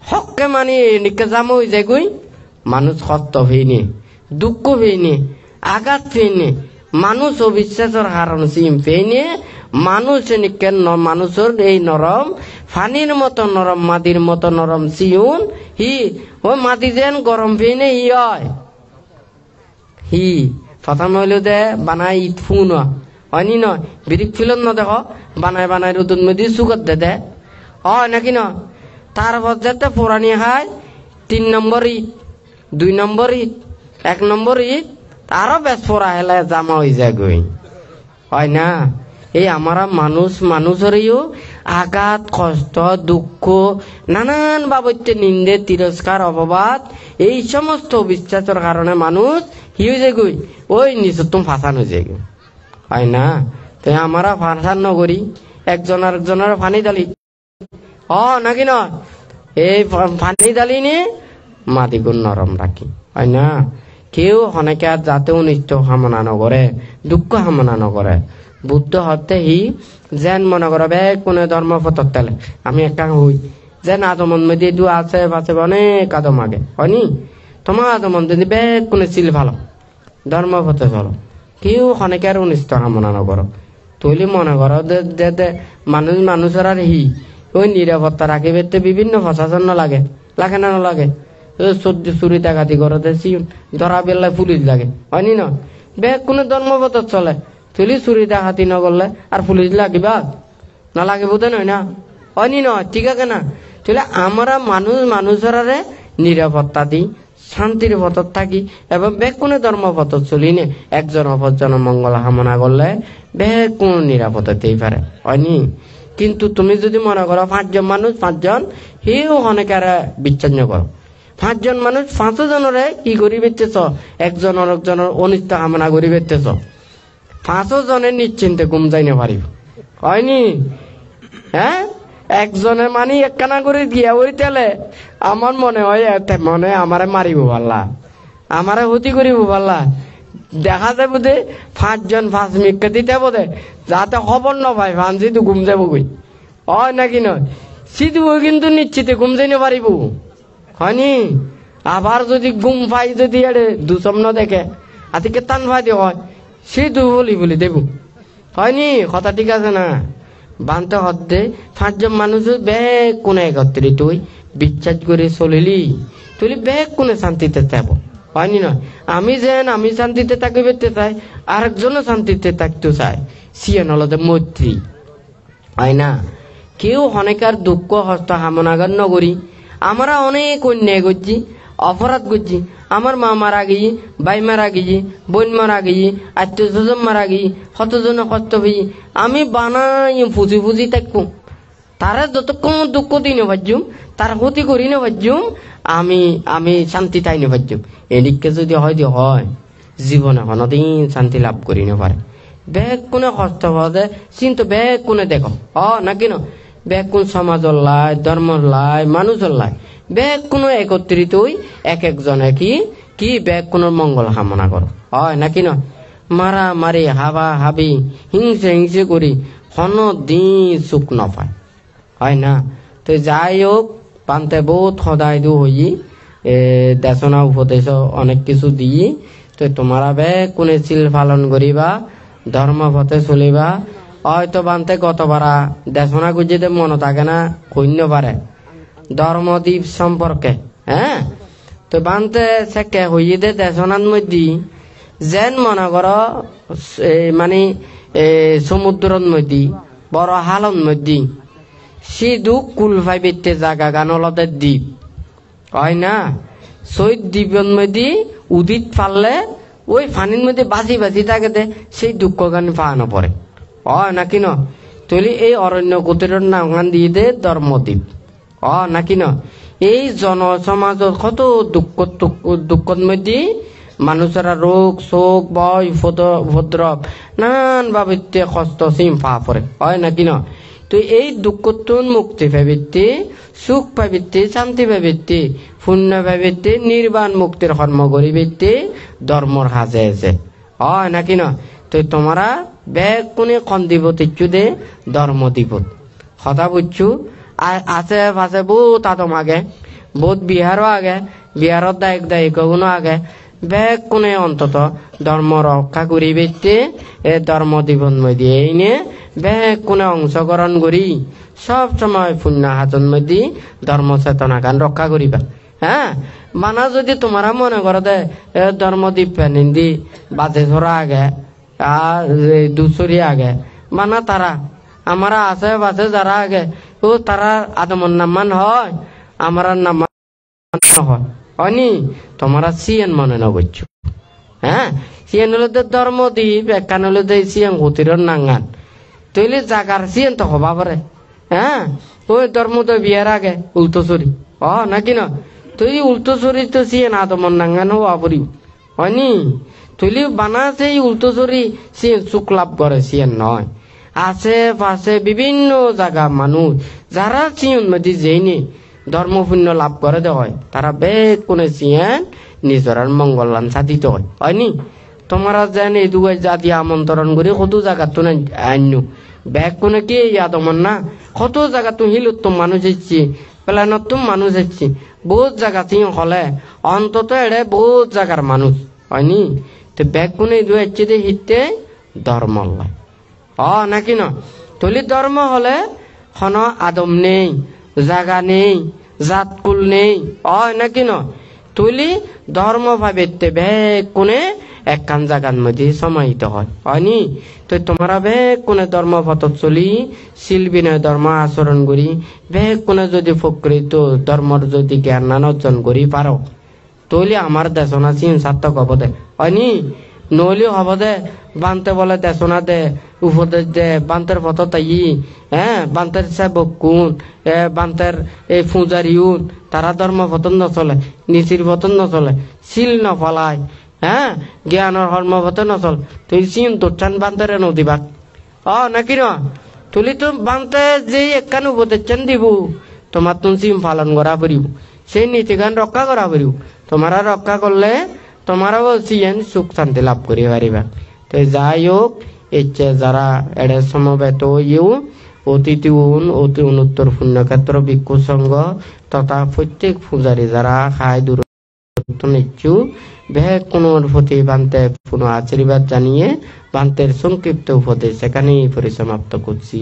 হককে মানি নিকে জাম হয়ে যায় কই। মানুষ কষ্ট হইনি, দুঃখ হইনি, আঘাত পেইনি, মানুষ অবিশ্বাসের কারণ সিম পেইনি, মানুষ নিকে মানুষের এই নরম ফানির মতো নরম মাটির মতো নরম সিউন হি ওই মাটি যেন গরম পেইনে হি হয় হি প্রথম হইল দে বানাই ইট ফুন হয়নি নয়। বিরিক ফিলত ন দেখো বানাই বানাই রোদুর মধ্যে সুগত দে হয় নাকি ন। তারপর যেতে পুরানি খায় 3 নম্বর ইট, 2 নম্বর ইট, 1 নম্বর ইট, আরো বেশ পড়া হেলে জামা হয়ে যায় গই হয় না। এই আমরা মানুষেরও আঘাত কষ্ট দুঃখ নানান বাবদে নিন্দে তিরস্কার অপবাদ এই সমস্ত বিশ্বাসের কারণে মানুষ কি হয়ে যায় গই ওই নিচে তুমি ফাঁসান হয়ে যায় হয় না। তো আমরা ফাঁসান নকরি একজন আরেকজনের ফানি দালি নাকি নয়। এই ফানি দালি নিয়ে মাটি গুণ নরম রাখি হয় না। কেউ অনেকে আর যাতে অনিষ্ট কামনা নকরে, দুঃখ কামনা নকরে। বুদ্ধ হতে হি যেন মনে করবে কোনে ধর্ম পথর তেলে আমি একটা হই যেন আদমন মধ্যে দু আছে পাশে অনেক আদম আগে হয়নি। তোমার আদমন যদি বেগ কোনে ছিল ভালো ধর্ম পথে চলো, কেউ অনেকে আর অনিষ্ট কামনা নকরো। তৈলি মনে করো মানুষের আর হি ওই নিরাপত্তা রাখিবে বিভিন্ন প্রশাসন লাগে লাগে না লাগে। চুরি ডাকাতি করতে ধরা বেলায় পুলিশ লাগে হয়নি না। বেগ কোনো ধর্মপথ চলে তুলি চুরি ডাকাতি নগরলে আর পুলিশ লাগিবা না লাগিব তো নয় না হয়নি নয় ঠিক আছে না। তাহলে আমরা মানুষের নিরাপত্তা দিই শান্তির পথত থাকি এবং বেগ কোনো ধর্মপথ চলি নে একজন অপরজন মঙ্গল কামনা করলে বেগ কোনো নিরাপত্তাতেই পারে হয়নি। কিন্তু তুমি যদি মনে করো 5 জন মানুষ 5 জন সেও অনেকের বিচ্ছিন্ন করো 5 জন মানুষ 5 জনের কি করি বেচতেছ একজন আরেকজনের অনিষ্ট কামনা করি বেচতেছ 5 জনে নিশ্চিন্তে ঘুম যাইতে পারিব হয়নি হ্যাঁ একজনে মানে একখানা করে দিয়া ওই তেলে আমার মনে হয় মনে আমারে মারিব পাল্লা আমারে হতি করিব পাল্লা দেখা যাবো যে 5 জন 5 মিনিট দিতে বোধে যাতে খবর না পাই ফান্সি তো ঘুম যাবো কই হয় নাকি নয় সিধু কিন্তু নিশ্চিতে ঘুম যাইতে পারিব হয়নি আবার যদি ঘুম পাই যদি এড়ে দুসম্ন দেখে আজকে টান ফাইতে হয় সিধু বলি দেব হয়নি কথা ঠিক আছে না বানতে হদ্দে 5 জন মানুষ ব্যাগ কোনে একত্রিত তুই বিশ্বাস করে চলিলি তুই ব্যাগ কোনে শান্তিতে যাব হয়নি নয় আমি শান্তিতে থাকি বেরতে চাই আরেকজনও শান্তিতে থাকতে চাই সিয়ে নলদে মৈত্রী হয় না কেউ অনেকার দুঃখ হস্ত হামনাগার নগরী আমরা অনেক অন্যায় করছি অপরাধ করছি আমার মা মারা গিয়ে ভাই মারা গিয়ে বোন মারা গিয়ে আত্মীয় স্বজন মারা গিয়ে কতজন কষ্ট হয়ে আমি বানাই ফুজি থাকবো তারা যতক্ষণ দুঃখ দিই না ভাজ্যুম তার ক্ষতি করি না ভাজ্যুম আমি শান্তি তাই না ভাজ্যুম এদিকে যদি হয়তো হয় জীবনে কোনোদিন শান্তি লাভ করি না পারে ব্যাগ কোনে কষ্ট হওয়া কিন্তু ব্যাগ কোনে দেখো নাকি না ব্যাগ কোন সমাজের লাই ধর্মর লাই মানুষের লাই ব্যাগ কোনো একত্রিত হই এক একজনে কি ব্যাগ কোন মঙ্গল কামনা করো হয় নাকি না মারা মারি হাবা হাবি হিংসে করি কোনো দিন সুখ নপায় হয় না তো যাই হোক পান্তে বহুত সদায় দু হই দেশনা উপদেশ অনেক কিছু দিয়ে তো তোমরা ব্যাগ কোনে চিল পালন করিবা ধর্ম পথে চলিবা হয়তো বানতে গতবারা দেশনা গুজিতে মনে থাকে না কইন্য পারে ধর্মদ্বীপ সম্পর্কে হ্যাঁ তো বানতে সেকে হইয়ে দে দেশনার মধ্যে যেন মনে কর মানে সমুদ্রের মধ্যে বড় হালন মধ্যে সিধু কুলফাই বেতে জাগা গানলতে দ্বীপ হয় না শহীদ দ্বীপের মধ্যে উদিত ফাললে ওই ফানির মধ্যে বাজি থাকে সেই দুঃখ গান পাহানো পড়ে হয় নাকি ন তুলি এই অরণ্য কুটিরের নাম দিয়ে দে ধর্মদ্বীপ নাকি ন এই জনসমাজের কত দুঃখের মধ্যে মানুষেরা রোগ শোক ভয় উপদ্রব নানান ভাবে কষ্ট সিম পা পড়ে হয় নাকি ন তো এই দুঃখতুন মুক্তি পাবিতে সুখ পাবিতে শান্তি পাবিতে পুণ্য পাবিতে নির্বাণ মুক্তির কর্ম করিবিতে ধর্মর হাজে আছে হয় নাকি ন তো তোমরা ব্যাগ কোনে কন দিব তিচ্ছু দে ধর্ম দিব কথা বুঝছু আছে পাশে বহুত আদম আগে বহুত বিহারও আগে বিহারত দায়িক গুণ আগে ব্যাগ কোনে অন্তত ধর্ম রক্ষা করি বেতে এ ধর্ম দিবন মধ্যে এনে ব্যাগ কোনে অংশগ্রহণ করি সব সময় পুণ্য হাতন মধ্যে ধর্ম চেতনা গান রক্ষা করিবা হ্যাঁ মানা যদি তোমারা মনে করো দে ধর্ম দ্বীপ নিন্দি বাজে ধরা আগে আর দুসরি আগে মানা তারা আমরা আছে বাজে যারা আগে ও তারা আদমর নামান হয় আমার নাম হয় হয়নি তোমরা সিএন মনে না করছো হ্যাঁ সিএন হলো ধর্মদ্বীপ একখান হলো সিএন গতির নাঙ্গান তৈলে জাগার সিএন তো হবা পারে হ্যাঁ ওই ধর্মদ্বীপ বিয়ার আগে উল্টোসরি নাকি না তুই উল্টোসরি তো সিএন আদমর নাঙ্গান হওয়া পড়ি হয়নি তুইলি বানা সেই উল্টোসরি সিএন সুখ লাভ করে সিএন নয় আছে পাশে বিভিন্ন জায়গা মানুষ যারা সিএন মধ্যে যেইনি ধর্ম পুণ্য লাভ করে দে হয় তারা বেগ কোনে সিয়েন নিজের মঙ্গলান সাধিত হয় হয়নি তোমরা যেন এই দুই জাতি আমন্ত্রণ করে কত জায়গা তো আইনু ব্যাগ কোনে কে ইয়াদমন না কত জায়গা তো হিলুত তো মানুষ এসছি প্ল্যানত তো মানুষ এসছি বহুত জায়গা সিং হলে অন্তত এড়ে বহুত জায়গার মানুষ হয়নি তো ব্যাগ কোনে দুই এসছি দে হিতে ধর্ম লয় নাকি না তলি ধর্ম হলে খন আদম নেই জাগা নেই জাতকুল নেই নাকি ন তুলি ধর্ম ভাবেতে বেগ কোনে একখান জাগার মধ্যে সমাহিত হয়নি তো তোমরা বেগ কোনে ধর্ম পথ চলি শিলবিনয় ধর্ম আচরণ করি বেগ কোনে যদি প্রকৃত ধর্মর যদি জ্ঞান অর্জন করি পারো তৈলি আমার দেশনা চিন সার্থক হব দে হয়নি নইলে হব দে বানতে বলে দেশনা দে উপদেশ দে বান্তের পথ তাই বান্তের সেবক কোন বান্তের এই পূজারি তারা ধর্ম পতন নচলে নিচির পতন নচলে শিল নফলায় হ্যাঁ জ্ঞানৰ কৰ্মপথে নচল তুই চিন তোর বান্তারে নদীবাক নাকি ন তুলি তো বান্তে যে একখান উপদেশন দিব তোমার তুমি সিম পালন করা পারিব সেই নীতিগান রক্ষা করা পারিব তোমারা রক্ষা করলে তোমারা বলছি সুখ শান্তি লাভ করি পারিবা তো যাই হোক ইচ্ছে যারা এড়ে সমবেত ইউ অতিথি অতি অনুত্তর পুণ্যক্ষেত্র ভিক্ষু সংঘ তথা প্রত্যেক পূজারী যারা খায় দূর নিচ্ছু বেহেক কোন প্রতি বান্তে পুনঃ আশীর্বাদ জানিয়ে বান্তের সংক্ষিপ্ত উপদেশ এখানেই পরিসমাপ্ত করছি।